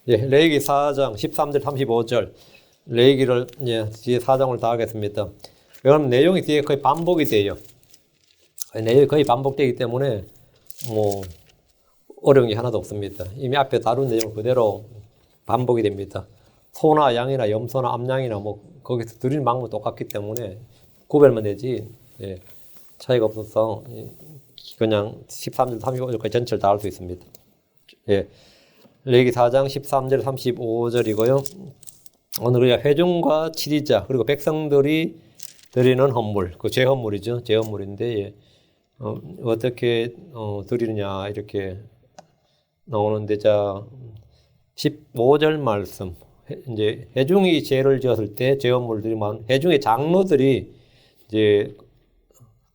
예, 레위기 4장 13절 35절 레위기를 뒤에 4장을 다 하겠습니다. 그럼 내용이 뒤에 거의 반복이 돼요. 내용이 거의 반복되기 때문에 뭐 어려운 게 하나도 없습니다. 이미 앞에 다룬 내용 그대로 반복이 됩니다. 소나 양이나 염소나 암양이나 뭐 거기서 드리는 방법은 똑같기 때문에 구별만 되지 차이가 없어서 그냥 13절 35절까지 전체를 다 할 수 있습니다. 예. 레위기 4장 13절 35절이고요. 오늘 우리가 회중과 치리자 그리고 백성들이 드리는 헌물, 그 제헌물이죠. 제헌물인데 어떻게 드리느냐 이렇게 나오는데 자 15절 말씀 이제 회중이 제를 지었을 때 제헌물을 드리면 회중의 장로들이 이제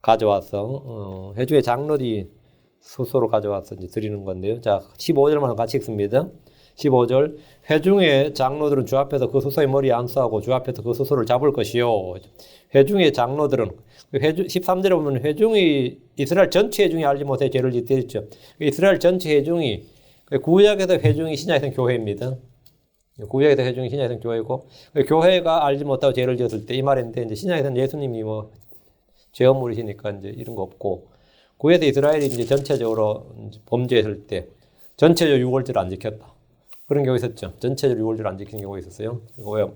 가져와서 회중의 장로들이 스스로 가져와서 이제 드리는 건데요. 자, 15절만 같이 읽습니다. 15절 회중의 장로들은 주 앞에서 그 수소의 머리에 안수하고 주 앞에서 그 수소를 잡을 것이요. 회중의 장로들은 13절에 보면 회중이 이스라엘 전체 회중이 알지 못해 죄를 짓게 했죠. 이스라엘 전체 회중이 구약에서 회중이 신약에서는 교회입니다. 구약에서 회중이 신약에서는 교회고 교회가 알지 못하고 죄를 지었을 때 이 말인데 이제 신약에서는 예수님이 뭐 죄업물이시니까 이제 이런 거 없고 구약에서 이스라엘이 이제 전체적으로 범죄했을 때 전체적으로 유월절을 안 지켰다. 그런 경우 있었죠. 전체적으로 유월절을 안 지키는 경우가 있었어요. 왜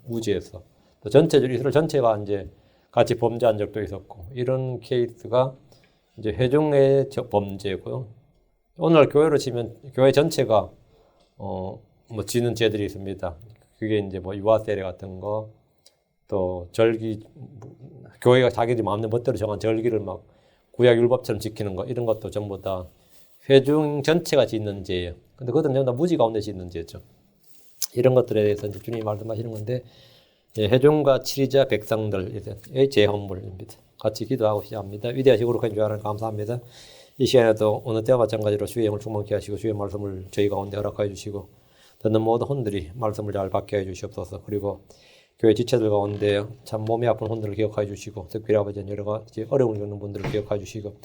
우지에서 또 전체적으로 이스라엘 전체가 이제 같이 범죄한 적도 있었고 이런 케이스가 이제 회중의 범죄고요. 오늘날 교회로 치면 교회 전체가 뭐 지는 죄들이 있습니다. 그게 이제 뭐 유아세례 같은 거 또 절기 교회가 자기들이 마음대로 멋대로 정한 절기를 막 구약 율법처럼 지키는 거 이런 것도 전부 다 회중 전체가 짓는 죄예요. 근데 그것은 전부 다 무지 가운데 짓는 죄죠. 이런 것들에 대해서 이제 주님이 말씀하시는 건데 회중과 치리자 백성들의 제헌물입니다. 같이 기도하고 시작합니다. 위대하시고 거룩한 주 하나님 감사합니다. 이 시간에도 어느 때와 마찬가지로 주의 영을 충만케 하시고 주의 말씀을 저희 가운데 허락하여 주시고 듣는 모든 혼들이 말씀을 잘 받게 해 주시옵소서. 그리고 교회 지체들 가운데 참 몸이 아픈 혼들을 기억하여 주시고 특별히 아버지는 여러 가지 어려움을 겪는 분들을 기억하여 주시고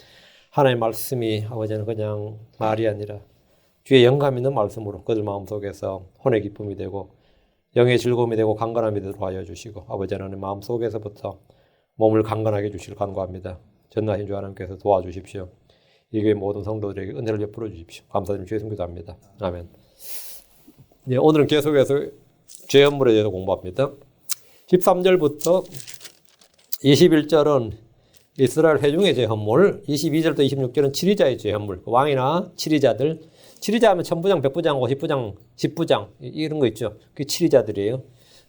하나님의 말씀이 아버지는 그냥 말이 아니라 주의 영감 있는 말씀으로 그들 마음속에서 혼의 기쁨이 되고 영의 즐거움이 되고 강건함이 되도록 하여 주시고 아버지 하나님 마음속에서부터 몸을 강건하게 해주시길 간구합니다. 전능하신 주 하나님께서 도와주십시오. 이 교회 모든 성도들에게 은혜를 베풀어 주십시오. 감사드리며 주의 기도합니다. 아멘. 네, 오늘은 계속해서 죄헌물에 대해서 공부합니다. 13절부터 21절은 이스라엘 회중의 제헌물, 22절부터 26절은 치리자의 제헌물, 왕이나 치리자들, 치리자하면 천부장, 백부장, 50부장, 10부장 이런 거 있죠. 그게 치리자들이에요.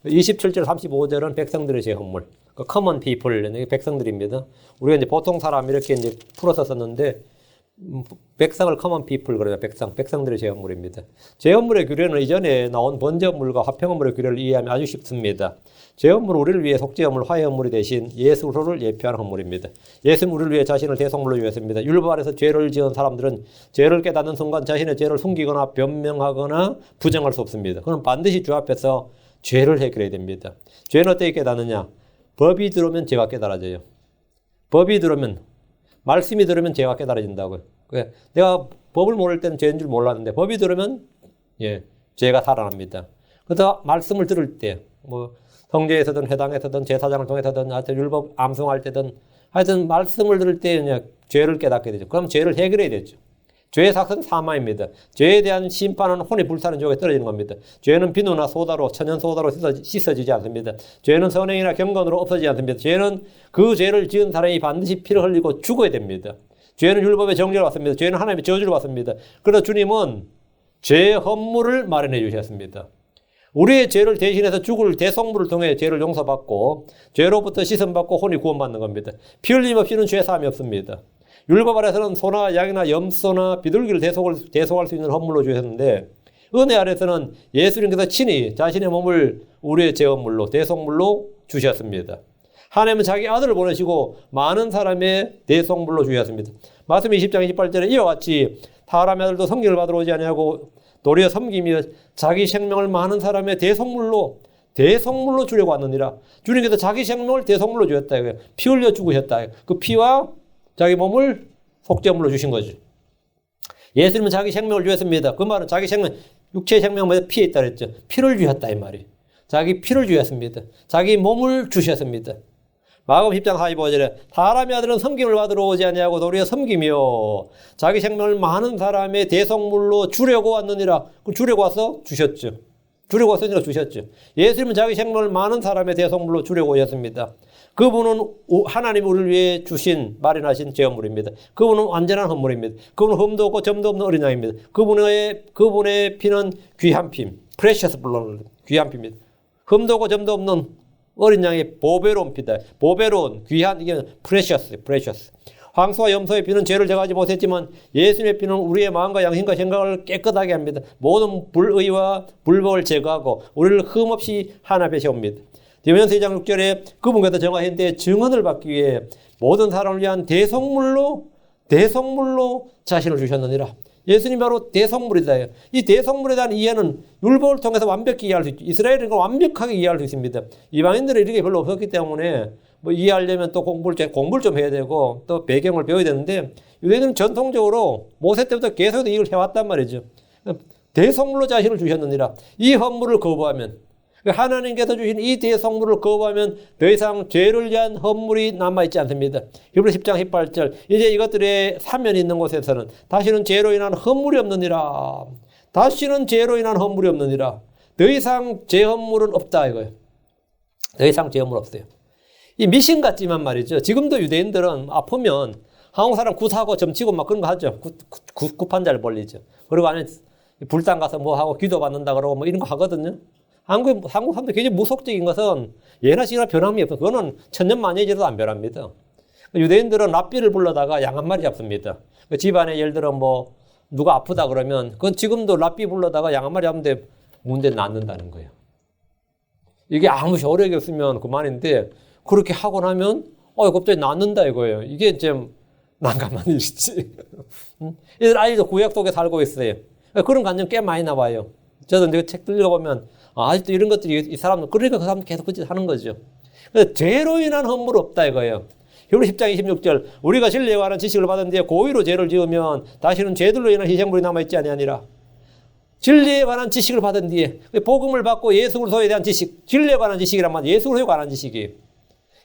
27절, 35절은 백성들의 제헌물, 그 common people, 백성들입니다. 우리가 이제 보통 사람 이렇게 이제 풀어서 썼는데 백성을 common people 그래요. 백성들의 제헌물입니다. 제헌물의 규례는 이전에 나온 번제헌물과 화평헌물의 규례를 이해하면 아주 쉽습니다. 제헌물은 우리를 위해 속죄헌물, 화해헌물이 대신 예수를 예표하는 헌물입니다. 예수는 우리를 위해 자신을 대속물로 주었습니다. 율법 아래서 죄를 지은 사람들은 죄를 깨닫는 순간 자신의 죄를 숨기거나 변명하거나 부정할 수 없습니다. 그럼 반드시 주 앞에서 죄를 해결해야 됩니다. 죄는 어떻게 깨닫느냐? 법이 들어오면 죄가 깨달아져요. 법이 들어오면 말씀이 들으면 죄가 깨달아진다고요. 내가 법을 모를 때는 죄인 줄 몰랐는데 법이 들으면 죄가 살아납니다. 그래서 말씀을 들을 때 뭐 성제에서든 회당에서든 제사장을 통해서든 하여튼 율법 암송할 때든 하여튼 말씀을 들을 때 그냥 죄를 깨닫게 되죠. 그럼 죄를 해결해야 되죠. 죄의 삭은 사망입니다. 죄에 대한 심판은 혼이 불타는 지옥에 떨어지는 겁니다. 죄는 비누나 소다로 천연 소다로 씻어지지 않습니다. 죄는 선행이나 경건으로 없어지지 않습니다. 죄는 그 죄를 지은 사람이 반드시 피를 흘리고 죽어야 됩니다. 죄는 율법의 정죄를 받습니다. 죄는 하나님의 저주를 받습니다. 그래서 주님은 죄의 헌물을 마련해 주셨습니다. 우리의 죄를 대신해서 죽을 대속물을 통해 죄를 용서받고 죄로부터 씻음받고 혼이 구원받는 겁니다. 피 흘림 없이는 죄 사함이 없습니다. 율법 아래서는 소나 양이나 염소나 비둘기를 대속할 수 있는 헌물로 주셨는데 은혜 아래서는 예수님께서 친히 자신의 몸을 우리의 제헌물로 대속물로 주셨습니다. 하나님은 자기 아들을 보내시고 많은 사람의 대속물로 주셨습니다. 말씀 20장 28절에 이와 같이 사람의 아들도 성경을 받으러 오지 아니하고 도리어 섬기며 자기 생명을 많은 사람의 대속물로 주려고 왔느니라. 주님께서 자기 생명을 대속물로 주셨다. 피 흘려 죽으셨다. 그 피와 자기 몸을 속죄물로 주신 거죠. 예수님은 자기 생명을 주었습니다. 그 말은 자기 생명, 육체의 생명은 피에 있다 그랬죠. 피를 주셨다 이 말이. 자기 피를 주셨습니다. 자기 몸을 주셨습니다. 마가복음 10장 45절에 사람의 아들은 섬김을 받으러 오지 아니하고 도리어 섬기며 자기 생명을 많은 사람의 대속물로 주려고 왔느니라. 그 주려고 와서 주셨죠. 주려고 왔으니까 주셨죠. 예수님은 자기 생명을 많은 사람의 대속물로 주려고 오셨습니다. 그분은 하나님 우리를 위해 주신 마련하신 제물입니다. 그분은 완전한 헌물입니다. 그분은 흠도 없고 점도 없는 어린 양입니다. 그분의 피는 귀한 피, precious blood, 귀한 피입니다. 흠도 없고 점도 없는 어린 양의 보배로운 피다. 보배로운, 귀한, 이게 precious. 황소와 염소의 피는 죄를 제거하지 못했지만 예수님의 피는 우리의 마음과 양심과 생각을 깨끗하게 합니다. 모든 불의와 불법을 제거하고 우리를 흠없이 하나 앞에 세웁니다. 디모데전서 2장 6절에 그분께서 정하신 때에 증언을 받기 위해 모든 사람을 위한 대속물로 자신을 주셨느니라. 예수님 바로 대속물이다. 이 대속물에 대한 이해는 율법을 통해서 완벽히 이해할 수 있죠. 이스라엘은 완벽하게 이해할 수 있습니다. 이방인들은 이런 게 별로 없었기 때문에 뭐 이해하려면 또 공부를 좀 해야 되고 또 배경을 배워야 되는데 유대인들은 전통적으로 모세 때부터 계속 이걸 해왔단 말이죠. 대속물로 자신을 주셨느니라. 이 헌물을 거부하면 하나님께서 주신 이 대속물을 거부하면 더 이상 죄를 위한 헌물이 남아있지 않습니다. 히브리서 10장 18절 이제 이것들의 사면이 있는 곳에서는 다시는 죄로 인한 헌물이 없느니라. 다시는 죄로 인한 헌물이 없느니라. 더 이상 죄 헌물은 없다 이거예요. 더 이상 죄 헌물 없어요. 이 미신 같지만 말이죠. 지금도 유대인들은 아프면 한국 사람 굿하고 점치고 막 그런 거 하죠. 굿판자를 벌리죠. 그리고 안에 불당 가서 뭐 하고 기도 받는다 그러고 뭐 이런 거 하거든요. 한국 사람들 굉장히 무속적인 것은 예나 지나 변함이 없어. 그거는 천년만년이라도 안 변합니다. 유대인들은 랍비를 불러다가 양 한 마리 잡습니다. 집안에 예를 들어 뭐 누가 아프다 그러면 그건 지금도 랍비 불러다가 양 한 마리 잡는데 문제 낫는다는 거예요. 이게 아무 효력이 없으면 그만인데 그렇게 하고 나면 갑자기 낫는다 이거예요. 이게 좀 난감한 일이지. 이들 아직도 구약 속에 살고 있어요. 그런 관념 꽤 많이 나와요. 저도 내가 책들 읽어보면 아직도 이런 것들이 이 사람들 그러니까 그 사람들 계속 그짓 하는 거죠. 죄로 인한 헌물 없다 이거예요. 히브리 10장 26절 우리가 진리에 관한 지식을 받은 뒤에 고의로 죄를 지으면 다시는 죄들로 인한 희생물이 남아있지 아니하니라. 진리에 관한 지식을 받은 뒤에 복음을 받고 예수 그리스도에 대한 지식, 진리에 관한 지식이란 말이에요. 예수 그리스도에 관한 지식이에요.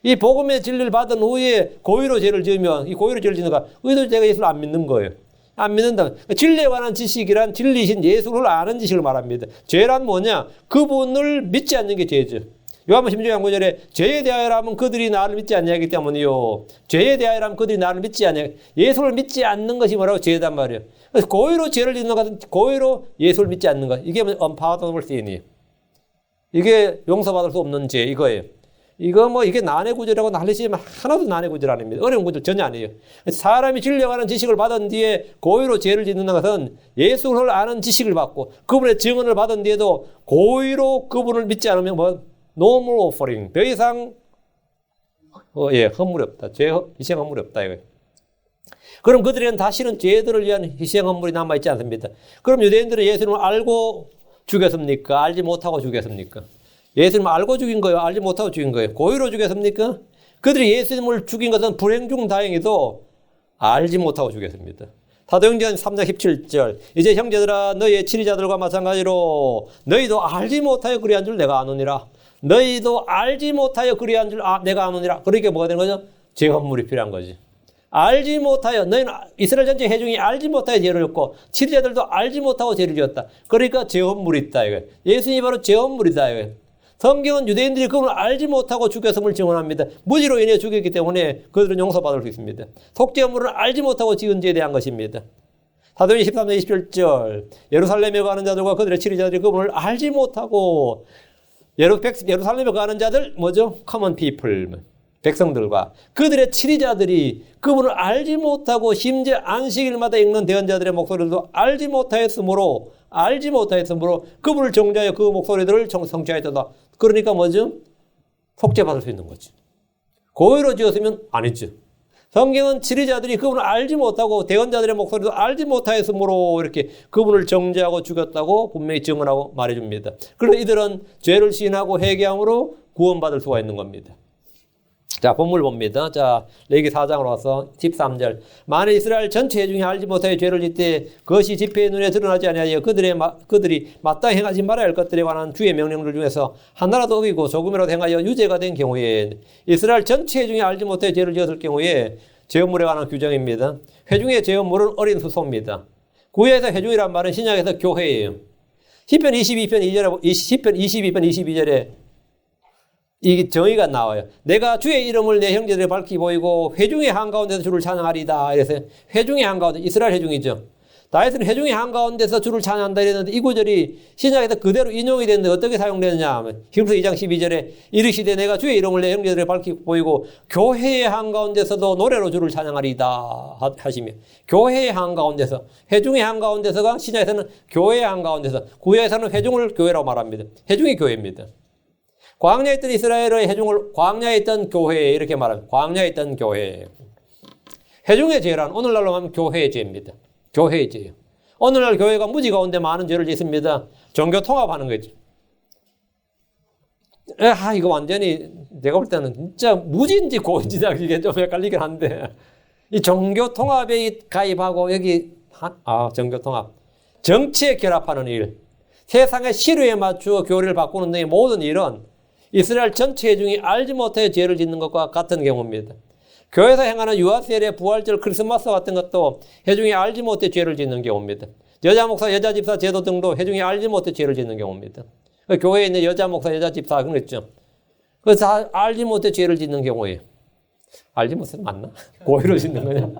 이 복음의 진리를 받은 후에 고의로 죄를 지으면 이 고의로 죄를 지는 거 의도적으로 예수를 안 믿는 거예요. 안 믿는다. 진리에 관한 지식이란 진리신 예수를 아는 지식을 말합니다. 죄란 뭐냐? 그분을 믿지 않는 게 죄죠. 요한복음 16장 9절에 죄에 대하여라면 그들이 나를 믿지 않냐기 때문이요. 죄에 대하여라면 그들이 나를 믿지 않냐. 예수를 믿지 않는 것이 뭐라고? 죄단 말이에요. 그래서 고의로 죄를 짓는 것은 고의로 예수를 믿지 않는 것. 이게 unpardonable sin이에요. 이게 용서받을 수 없는 죄 이거예요. 이게 난해 구절이라고 난리지만 하나도 난해 구절 아닙니다. 어려운 구절 전혀 아니에요. 사람이 진리에 관한 지식을 받은 뒤에 고의로 죄를 짓는 것은 예수를 아는 지식을 받고 그분의 증언을 받은 뒤에도 고의로 그분을 믿지 않으면 no more offering. 더 이상 헌물이 없다. 희생 헌물이 없다 이거예요. 그럼 그들에게는 다시는 죄들을 위한 희생 헌물이 남아있지 않습니다. 그럼 유대인들은 예수님을 알고 죽였습니까? 알지 못하고 죽였습니까? 예수님을 알고 죽인 거예요? 알지 못하고 죽인 거예요? 고의로 죽였습니까? 그들이 예수님을 죽인 것은 불행 중 다행히도 알지 못하고 죽였습니다. 사도행전 3장 17절 이제 형제들아 너희의 친위자들과 마찬가지로 너희도 알지 못하여 그리한 줄 내가 아노니라. 너희도 알지 못하여 그리한 줄 내가 아노니라. 그러니까 뭐가 되는 거죠? 죄 헌물이 필요한 거지. 알지 못하여 너희는 이스라엘 전체 회중이 알지 못하여 죄를 지었고 친위자들도 알지 못하고 죄를 지었다. 그러니까 죄 헌물이 있다 이거예요. 예수님이 바로 죄 헌물이다 이거예요. 성경은 유대인들이 그분을 알지 못하고 죽였음을 증언합니다. 무지로 인해 죽였기 때문에 그들은 용서받을 수 있습니다. 속죄 헌물은 알지 못하고 지은 죄에 대한 것입니다. 사도행전 13장 27절 예루살렘에 가는 자들과 그들의 친위자들이 그분을 알지 못하고 예루살렘에 가는 자들 뭐죠? common people 백성들과 그들의 친위자들이 그분을 알지 못하고 심지어 안식일마다 읽는 대언자들의 목소리도 알지 못하였으므로 그분을 정죄하여 그 목소리들을 성취하였다. 그러니까 뭐죠? 속죄받을 수 있는 거지. 고의로 지었으면 아니죠. 성경은 친위자들이 그분을 알지 못하고 대언자들의 목소리도 알지 못하였으므로 이렇게 그분을 정죄하고 죽였다고 분명히 증언하고 말해줍니다. 그래서 이들은 죄를 시인하고 회개함으로 구원받을 수가 있는 겁니다. 자, 본문 봅니다. 자, 레위기 4장으로 와서 13절. 만일 이스라엘 전체 중에 알지 못하여 죄를 짓되 그것이 집회의 눈에 드러나지 아니하여 그들이 마땅히 행하지 말아야 할 것들에 관한 주의 명령들 중에서 하나라도 어기고 조금이라도 행하여 유죄가 된 경우에 이스라엘 전체 중에 알지 못하여 죄를 지었을 경우에 죄업물에 관한 규정입니다. 회중의 죄업물은 어린 수소입니다. 구약에서 회중이란 말은 신약에서 교회예요. 시편 22편 22절에 이 정의가 나와요. 내가 주의 이름을 내 형제들에 밝히 보이고 회중의 한가운데서 주를 찬양하리다. 이래서 회중의 한가운데, 이스라엘 회중이죠. 다윗은 회중의 한가운데서 주를 찬양한다 이랬는데 이 구절이 신약에서 그대로 인용이 됐는데 어떻게 사용되느냐 하면 히브리서 2장 12절에 이르시되 내가 주의 이름을 내 형제들에 밝히 보이고 교회의 한가운데서도 노래로 주를 찬양하리다 하시며, 교회의 한가운데서, 회중의 한가운데서가 신약에서는 교회의 한가운데서, 구약에서는 회중을 교회라고 말합니다. 회중이 교회입니다. 광야에 있던 이스라엘의 회중을 광야에 있던 교회 이렇게 말합니다. 광야에 있던 교회. 회중의 죄란 오늘날로 하면 교회의 죄입니다. 교회의 죄예요. 오늘날 교회가 무지 가운데 많은 죄를 짓습니다. 종교 통합하는 거죠. 이거 완전히 내가 볼 때는 진짜 무지인지 고인지 이게 좀 헷갈리긴 한데, 이 종교 통합에 가입하고 여기 종교 통합, 정치에 결합하는 일, 세상의 시류에 맞추어 교리를 바꾸는 등의 모든 일은 이스라엘 전체 회중이 알지 못해 죄를 짓는 것과 같은 경우입니다. 교회에서 행하는 유아세례, 부활절, 크리스마스 같은 것도 회중이 알지 못해 죄를 짓는 경우입니다. 여자 목사, 여자 집사 제도 등도 회중이 알지 못해 죄를 짓는 경우입니다. 교회에 있는 여자 목사, 여자 집사 그런 거 있죠. 그래서 다 알지 못해 죄를 짓는 경우예요. 알지 못해 맞나? 고의로 짓는 거냐?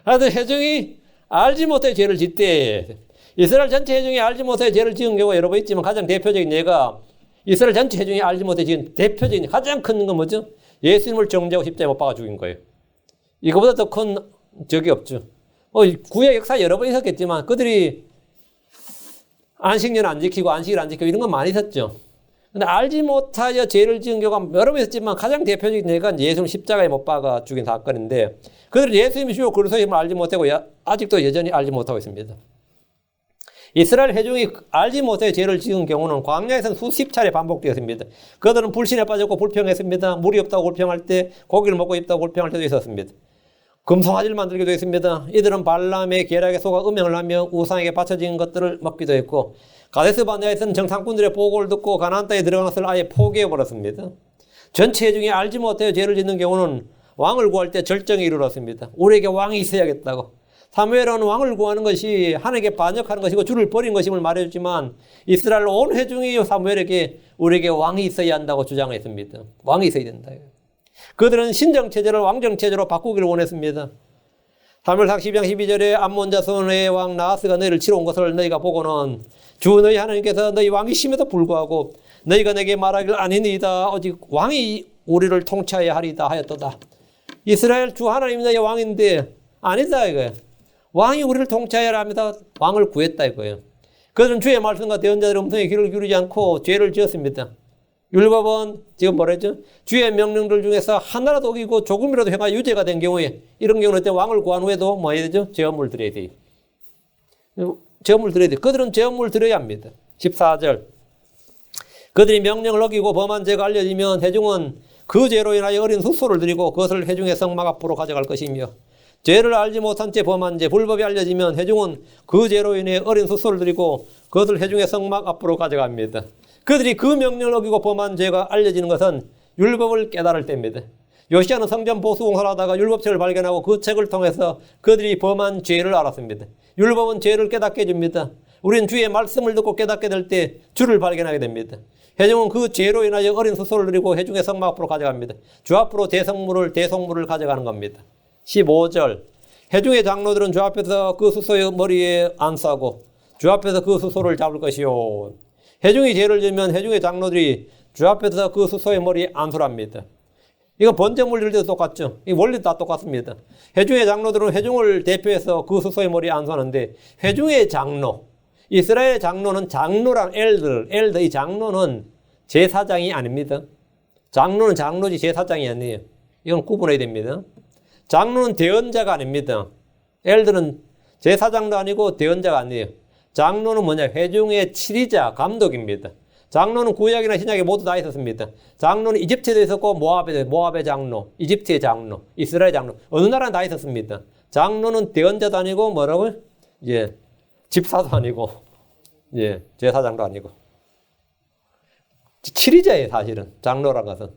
하여튼 회중이 알지 못해 죄를 짓대. 이스라엘 전체 회중이 알지 못해 죄를 지은 경우가 여러 번 있지만 가장 대표적인 예가, 이스라엘 전체 회중이 알지 못해 지은 대표적인 가장 큰 건 뭐죠? 예수님을 정죄하고 십자가에 못 박아 죽인 거예요. 이거보다 더 큰 적이 없죠. 구약 역사 여러 번 있었겠지만 그들이 안식년 안 지키고 안식일 안 지키고 이런 건 많이 있었죠. 근데 알지 못하여 죄를 지은 경우가 여러 번 있었지만 가장 대표적인 예가 예수님을 십자가에 못 박아 죽인 사건인데, 그들은 예수님이 주요 그리스도임을 알지 못하고 아직도 여전히 알지 못하고 있습니다. 이스라엘 회중이 알지 못해 죄를 지은 경우는 광야에서는 수십 차례 반복되었습니다. 그들은 불신에 빠졌고 불평했습니다. 물이 없다고 불평할 때, 고기를 먹고 있다고 불평할 때도 있었습니다. 금송아지를 만들기도 했습니다. 이들은 발람의 계략에 속아 음행을 하며 우상에게 바쳐진 것들을 먹기도 했고, 가데스 바네아에서는 정상꾼들의 보고를 듣고 가나안 땅에 들어가는 것을 아예 포기해버렸습니다. 전체 회중이 알지 못해 죄를 짓는 경우는 왕을 구할 때 절정에 이르렀습니다. 우리에게 왕이 있어야겠다고. 사무엘은 왕을 구하는 것이 하나님께 반역하는 것이고 주를 버린 것임을 말해주지만 이스라엘 온 회중이 사무엘에게 우리에게 왕이 있어야 한다고 주장했습니다. 왕이 있어야 된다. 그들은 신정체제를 왕정체제로 바꾸기를 원했습니다. 사무엘상 12장 12절에 암몬 자손의 왕 나하스가 너희를 치러 온 것을 너희가 보고는 주 너희 하나님께서 너희 왕이심에도 불구하고 너희가 내게 말하기를 아니니이다. 오직 왕이 우리를 통치해야 하리다 하였도다. 이스라엘 주 하나님이 너희 왕인데 아니다 이거예요. 왕이 우리를 통치하여야 합니다. 왕을 구했다 이거예요. 그들은 주의 말씀과 대언자들의 음성에 귀를 기울이지 않고 죄를 지었습니다. 율법은 지금 뭐랬죠? 주의 명령들 중에서 하나라도 어기고 조금이라도 행하여 유죄가 된 경우에, 이런 경우는 왕을 구한 후에도 뭐 해야 되죠? 제업물 드려야 돼요. 제업물 드려야 돼요. 그들은 제업물 드려야 합니다. 14절. 그들이 명령을 어기고 범한 죄가 알려지면 회중은 그 죄로 인하여 어린 숙소를 드리고 그것을 회중의 성막 앞으로 가져갈 것이며, 죄를 알지 못한 채 범한 죄, 불법이 알려지면 회중은 그 죄로 인해 어린 숙소를 드리고 그것을 회중의 성막 앞으로 가져갑니다. 그들이 그 명령을 어기고 범한 죄가 알려지는 것은 율법을 깨달을 때입니다. 요시야는 성전 보수 공사를 하다가 율법책을 발견하고 그 책을 통해서 그들이 범한 죄를 알았습니다. 율법은 죄를 깨닫게 해줍니다. 우리는 주의 말씀을 듣고 깨닫게 될 때 주를 발견하게 됩니다. 회중은 그 죄로 인하여 어린 숙소를 드리고 회중의 성막 앞으로 가져갑니다. 주 앞으로 대성물을 가져가는 겁니다. 15절. 회중의 장로들은 주 앞에서 그 수소의 머리에 안수하고 주 앞에서 그 수소를 잡을 것이요. 회중이 죄를 지으면 회중의 장로들이 주 앞에서 그 수소의 머리에 안수합니다. 이건 번제물 드릴 때도 똑같죠. 이 원리 다 똑같습니다. 회중의 장로들은 회중을 대표해서 그 수소의 머리에 안수하는데, 회중의 장로, 이스라엘 장로는 장로란 엘더, 이 장로는 제사장이 아닙니다. 장로는 장로지 제사장이 아니에요. 이건 구분해야 됩니다. 장로는 대언자가 아닙니다. 엘더는 제사장도 아니고 대언자가 아니에요. 장로는 뭐냐? 회중의 치리자, 감독입니다. 장로는 구약이나 신약에 모두 다 있었습니다. 장로는 이집트에도 있었고 모압의 장로, 이집트의 장로, 이스라엘 장로 어느 나라나 다 있었습니다. 장로는 대언자도 아니고 뭐라고? 예, 집사도 아니고 예, 제사장도 아니고 치리자예요. 사실은 장로란 것은.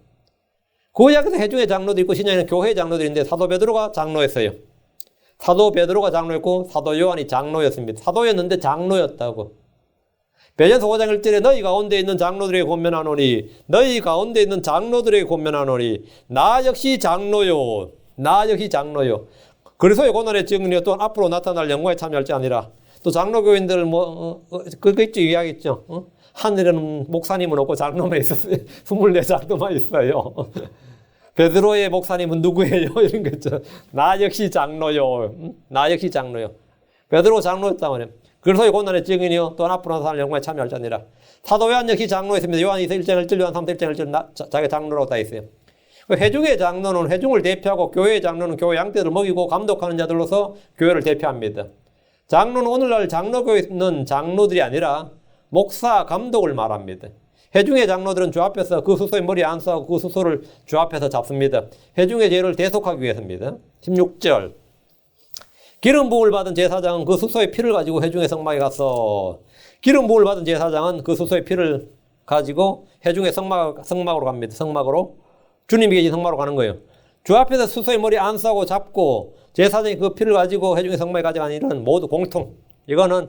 구약에서 회중의 장로도 있고 신약에는 교회의 장로들인데 사도 베드로가 장로였어요. 사도 베드로가 장로였고 사도 요한이 장로였습니다. 사도였는데 장로였다고. 베드로서 5장 1절에 너희 가운데 있는 장로들에게 권면하노니 너희 가운데 있는 장로들에게 권면하노니 나 역시 장로요. 나 역시 장로요. 그리스도의 고난의 증인이요 또한 앞으로 나타날 영광에 참여할지 아니라. 또 장로교인들 그거 있죠. 이야기했죠. 하늘에는 목사님은 없고 장로만 있었어요. 24장로만 있어요. 베드로의 목사님은 누구예요? 이런 거 있죠. 나 역시 장로요. 나 역시 장로요. 베드로 장로였단 말이에요. 그리스도의 고난의 증인이요 또한 앞으로 나타날 영광에 참여할 자니라. 사도 요한 역시 장로였습니다. 요한 2서 1장 1절, 요한 3서 1장 1절 자기 장로라고 다 있어요. 회중의 장로는 회중을 대표하고 교회의 장로는 교회 양떼를 먹이고 감독하는 자들로서 교회를 대표합니다. 장로는 오늘날 장로교에 있는 장로들이 아니라 목사, 감독을 말합니다. 회중의 장로들은 주 앞에서 그 수소의 머리에 안수하고 그 수소를 주 앞에서 잡습니다. 회중의 죄를 대속하기 위해서입니다. 16절 기름 부음을 받은 제사장은 그 수소의 피를 가지고 회중의 성막에 가서 기름 부음을 받은 제사장은 그 수소의 피를 가지고 회중의 성막으로 갑니다. 성막으로 주님이 계신 성막으로 가는 거예요. 주 앞에서 수소의 머리 안수하고 잡고 제사장이 그 피를 가지고 회중의 성막에 가져가는 일은 모두 공통. 이거는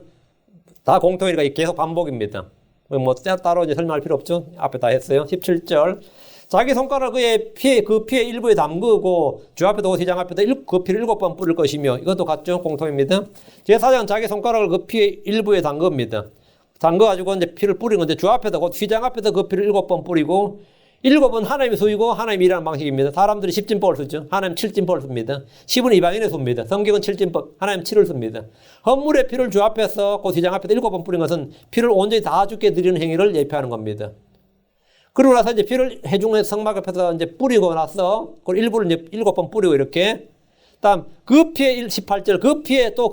다 공통이니까 계속 반복입니다. 뭐 따로 이제 설명할 필요 없죠. 앞에 다 했어요. 17절 자기 손가락을 그 피의 일부에 담그고 주 앞에도 회장 앞에도 그 피를 7번 뿌릴 것이며 이것도 같죠. 공통입니다. 제사장은 자기 손가락을 그 피의 일부에 담급니다. 담궈가지고 이제 피를 뿌리는 건데 주 앞에도 휘장 앞에도 그 피를 7번 뿌리고 7은 하나님이 수이고 하나님이 일하는 방식입니다. 사람들이 10진법을 쓰죠. 하나님 7진법을 씁니다. 10은 이방인의 수입니다. 성경은 7진법, 하나님 7을 씁니다. 헌물의 피를 주 앞에서 그 휘장 앞에도 7번 뿌린 것은 피를 온전히 다 주께 드리는 행위를 예표하는 겁니다. 그러고 나서 이제 피를 회중의 성막 앞에서 이제 뿌리고 나서 그 일부를 이제 7번 뿌리고 이렇게 다음 그 피의 18절 그 피의 또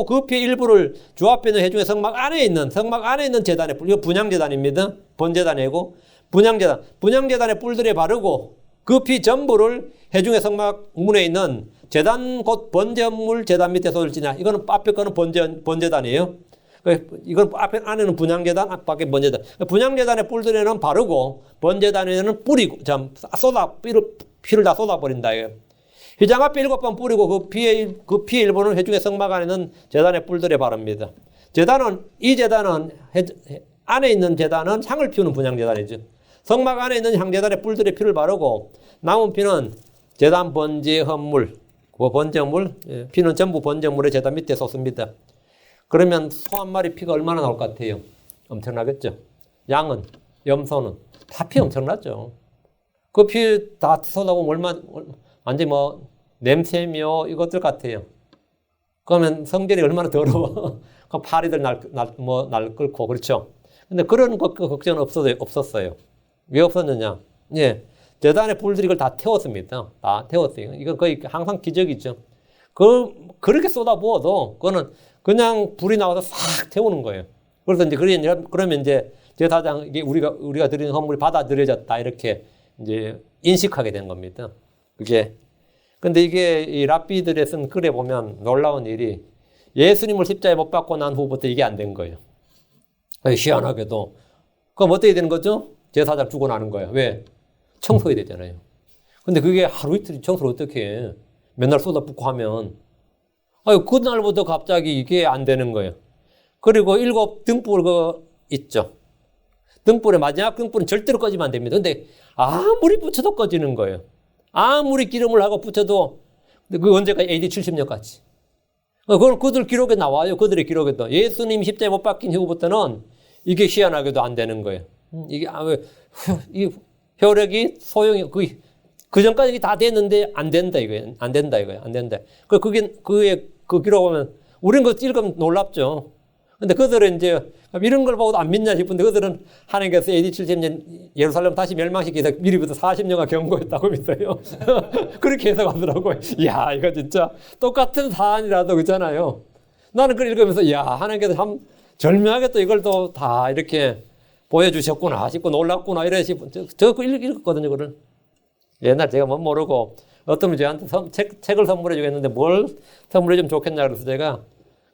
그 피의 일부를 주 앞에 있는 회중의 성막 안에 있는 제단에 이거 분향제단입니다. 번제단이고 분향제단의 뿔들에 바르고 그 피 전부를 회중의 성막 문에 있는 제단 곧 번제물 제단 밑에 쏟을지냐. 이거는 앞에 거는 번제단이에요. 이건 앞에 안에는 분향제단, 앞에 번제단. 분향제단의 뿔들에는 바르고 번제단에는 뿌리고 피를 다 쏟아버린다. 휘장 앞에 7번 뿌리고 그 피의 일부는 회중의 성막 안에는 제단의 뿔들에 바릅니다. 이 제단은 안에 있는 제단은 향을 피우는 분향제단이죠. 성막 안에 있는 향제단의 뿔들의 피를 바르고 남은 피는 제단 번제 헌물, 번제물, 피는 전부 번제물의 제단 밑에 쏟습니다. 그러면 소 한 마리 피가 얼마나 나올 것 같아요? 엄청나겠죠. 양은, 염소는 다 피 엄청나죠. 그 피 다 쏟아보면 완전히 냄새며 이것들 같아요. 그러면 성전이 얼마나 더러워. 그 파리들 날 끓고, 그렇죠. 근데 그런 걱정은 없었어요. 왜 없었느냐? 예. 제단의 뿔들이 이걸 다 태웠습니다. 다 태웠어요. 이건 거의 항상 기적이죠. 그렇게 쏟아부어도, 그거는 그냥 불이 나와서 싹 태우는 거예요. 그래서 이제, 그러면 이제 제사장, 이게 우리가 드리는 헌물이 받아들여졌다. 이렇게 이제 인식하게 된 겁니다. 근데 이게 이 랍비들의 쓴 글에 보면 놀라운 일이 예수님을 십자가에 못 박고 난 후부터 이게 안 된 거예요. 희한하게도. 그럼 어떻게 되는 거죠? 제사장 죽어나는 거예요. 왜? 청소해야 되잖아요. 근데 그게 하루 이틀 청소를 어떻게 해? 맨날 쏟아붓고 하면. 그날부터 갑자기 이게 안 되는 거예요. 그리고 7 등불 있죠. 등불의 마지막 등불은 절대로 꺼지면 안 됩니다. 근데 아무리 붙여도 꺼지는 거예요. 아무리 기름을 하고 붙여도, 그 언제까지 AD 70년까지. 그들 기록에 나와요. 그들의 기록에도. 예수님 십자가에 못 박힌 이후부터는 이게 희한하게도 안 되는 거예요. 이게, 이 혈액이 소용이, 그 전까지 다 됐는데 안 된다 이거예요. 안 된다. 그 기록 보면, 우린 그거 읽으면 놀랍죠. 근데 그들은 이제, 이런 걸 보고도 안 믿냐 싶은데 그들은 하나님께서 AD 70년 예루살렘 다시 멸망시키기 위해서 미리부터 40년간 경고했다고 믿어요. 그렇게 해석하더라고요. 이야, 이거 진짜 똑같은 사안이라도 그렇잖아요. 나는 그걸 읽으면서, 이야, 하나님께서 참 절묘하게 또 이걸 또 다 이렇게 보여주셨구나 싶고 놀랐구나 이래 싶고 저 읽었거든요. 그걸 옛날 제가 뭐 모르고 어떤 분이 저한테 책을 선물해 주겠는데 뭘 선물해 주면 좋겠냐 그래서 제가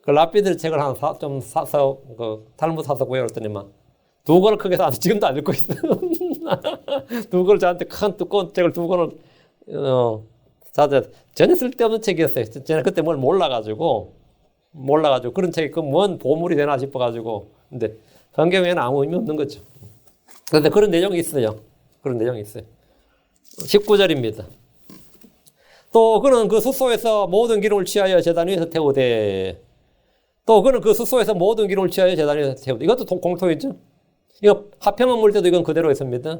그 라피드 책을 하나 좀 사서 그 탈무드 사서 구해 왔더니만 두 권을 크게 사서 지금도 안 읽고 있어요. 두 권을 저한테 큰 두꺼운 책을 두 권을 사서 전혀 쓸데없는 책이었어요. 저는 그때 뭘 몰라가지고 그런 책이 그 뭔 보물이 되나 싶어가지고 근데 성경에는 아무 의미 없는 거죠. 그런데 그런 내용이 있어요. 그런 내용이 있어요. 19절입니다. 또 그는 그 숫소에서 모든 기름을 취하여 제단 위에서 태우되 또 그는 그 숫소에서 모든 기름을 취하여 제단 위에서 태우되 이것도 공통이죠. 이거 화평한 물 때도 이건 그대로 있습니다.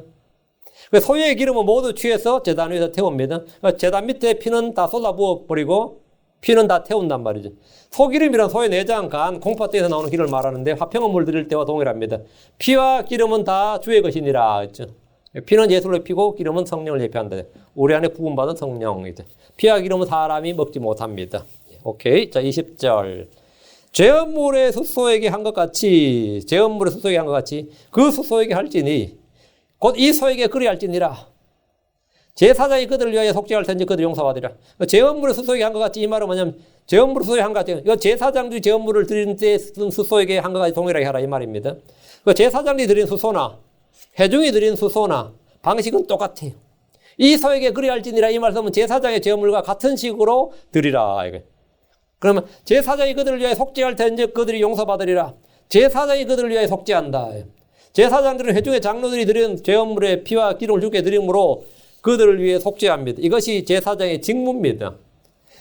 소유의 기름은 모두 취해서 제단 위에서 태웁니다. 제단 밑에 피는 다 쏟아부어 버리고 피는 다 태운단 말이죠. 소기름이란 소의 내장, 간, 콩팥대에서 나오는 기름을 말하는데 화평한 물 드릴 때와 동일합니다. 피와 기름은 다 주의 것이니라 했죠. 피는 예수를 예피고 기름은 성령을 예표한다. 우리 안에 구원받은 성령이죠. 피와 기름은 사람이 먹지 못합니다. 오케이. 자, 20절. 죄업물의 숫소에게 한 것 같이 그 숫소에게 할지니 곧 이 소에게 그리 할지니라. 제사장이 그들을 위하여 속죄할 텐지 그들이 용서받으리라. 죄업물의 숫소에게 한 것 같이 이 말은 뭐냐면 죄업물의 숫소에게 한 것 같아요. 이거 제사장들이 죄업물을 드리는 때 쓴 숫소에게 한 것 같이 동일하게 하라 이 말입니다. 제사장들이 드린 숫소나 회중이 드린 숫소나 방식은 똑같아요. 이 소에게 그리 할지니라 이 말씀은 제사장의 죄물과 같은 식으로 드리라. 그러면 제사장이 그들을 위하여 속죄할 텐지 그들이 용서받으리라. 제사장이 그들을 위하여 속죄한다. 제사장들은 회중의 장로들이 드린 죄물의 피와 기름을 주께 드림으로 그들을 위해 속죄합니다. 이것이 제사장의 직무입니다.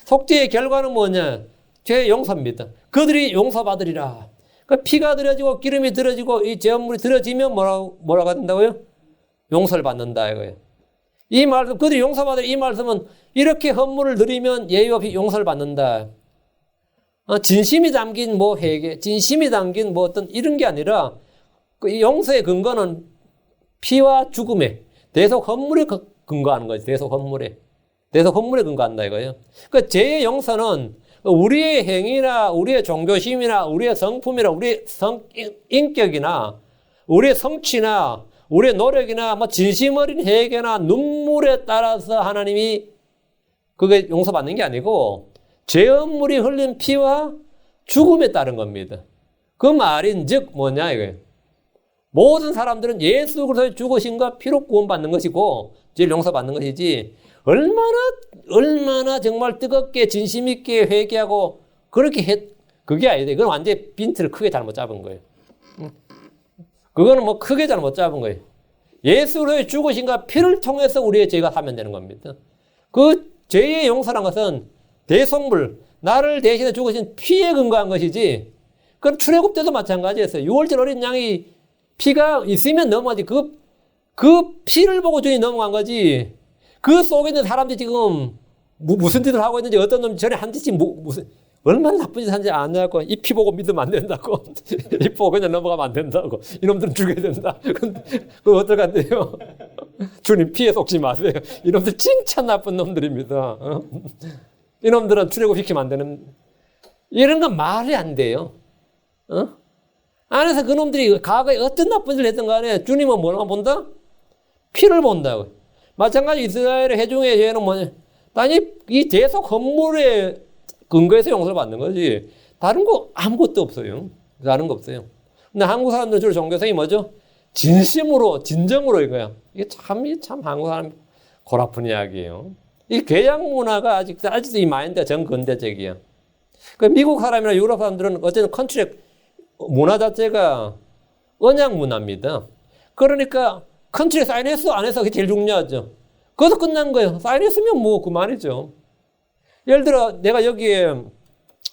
속죄의 결과는 뭐냐? 죄의 용서입니다. 그들이 용서받으리라. 그 피가 드려지고 기름이 드려지고 이 제물이 드려지면 뭐라고 된다고요? 용서를 받는다 이거예요. 이 말씀 그들이 용서받으리 이 말씀은 이렇게 헌물을 드리면 예의 없이 용서를 받는다. 진심이 담긴 뭐 회개, 진심이 담긴 뭐 어떤 이런 게 아니라 그 용서의 근거는 피와 죽음에 대속 헌물에 근거하는 거죠. 대속 헌물에 근거한다 이거예요. 그 죄의 용서는 우리의 행위나 우리의 종교심이나 우리의 성품이나 우리의 인격이나 우리의 성취나 우리의 노력이나 뭐 진심 어린 회개나 눈물에 따라서 하나님이 그게 용서받는 게 아니고 죄업물이 흘린 피와 죽음에 따른 겁니다. 그 말인즉 뭐냐 이거예요. 모든 사람들은 예수 그리스도의 죽으심과 피로 구원받는 것이고 죄를 용서받는 것이지 얼마나 정말 뜨겁게 진심 있게 회개하고 그렇게 그게 아니다. 그건 완전히 빈트를 크게 잘못 잡은 거예요. 그거는 뭐 크게 잘못 잡은 거예요. 예수 그리스도의 죽으심과 피를 통해서 우리의 죄가 사면되는 겁니다. 그 죄의 용서란 것은 대속물, 나를 대신해 죽으신 피에 근거한 것이지 그건 출애굽 때도 마찬가지였어요. 6월절 어린 양이 피가 있으면 넘어가지 그 피를 보고 주님 넘어간 거지 그 속에 있는 사람들이 지금 무슨 짓을 하고 있는지 어떤 놈이 전에 한 짓이 무슨 얼마나 나쁜 짓을 하는지 아냐고 이 피 보고 믿으면 안 된다고 이 보고 그냥 넘어가면 안 된다고 이놈들은 죽여야 된다. 그거 어떡한데요? 주님 피에 속지 마세요. 이놈들 진짜 나쁜 놈들입니다. 이놈들은 출애굽시키면 안 되는 이런 건 말이 안 돼요. 안에서 그놈들이 과거에 어떤 나쁜 짓을 했던 간에 주님은 뭐라고 본다? 피를 본다고. 마찬가지 이스라엘의 회중의 죄는 뭐냐? 단지 이 대속 헌물의 근거에서 용서를 받는 거지. 다른 거 아무것도 없어요. 다른 거 없어요. 근데 한국 사람들 주로 종교성이 뭐죠? 진심으로, 진정으로 이거야. 이게 참 한국 사람 골 아픈 이야기예요. 이 개양 문화가 아직도 이 마인드가 전근대적이야. 그 미국 사람이나 유럽 사람들은 어쨌든 컨트리 문화 자체가 언약 문화입니다. 그러니까 컨트리에 사인했어 안 했어 그게 제일 중요하죠. 거기서 끝난 거예요. 사인했으면 뭐 그만이죠. 예를 들어 내가 여기에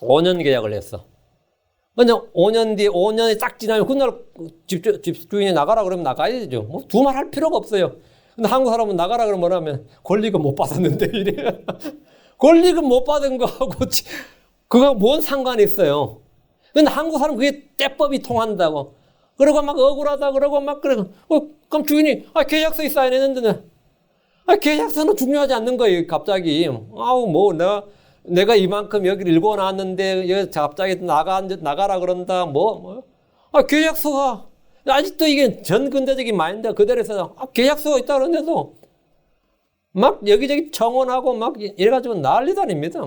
5년 계약을 했어. 그냥 5년 뒤에 5년이 딱 지나면 그날 집주인이 나가라 그러면 나가야 되죠. 뭐 두말할 필요가 없어요. 근데 한국 사람은 나가라 그러면 뭐라면 권리금 못 받았는데 이래. 권리금 못 받은 거하고 그거 뭔 상관이 있어요. 근데 한국 사람은 그게 때법이 통한다고. 그러고 막 억울하다 그러고 막 그러고 그럼 주인이 계약서에 사인했는데 계약서는 중요하지 않는 거예요. 갑자기 뭐 내가 이만큼 여기를 읽어놨는데 갑자기 나가라 그런다 계약서가 아직도 이게 전근대적인 마인드가 그대로 있어서 계약서가 있다 그러는데도 막 여기저기 청원하고 막 이래가지고 난리도 아닙니다.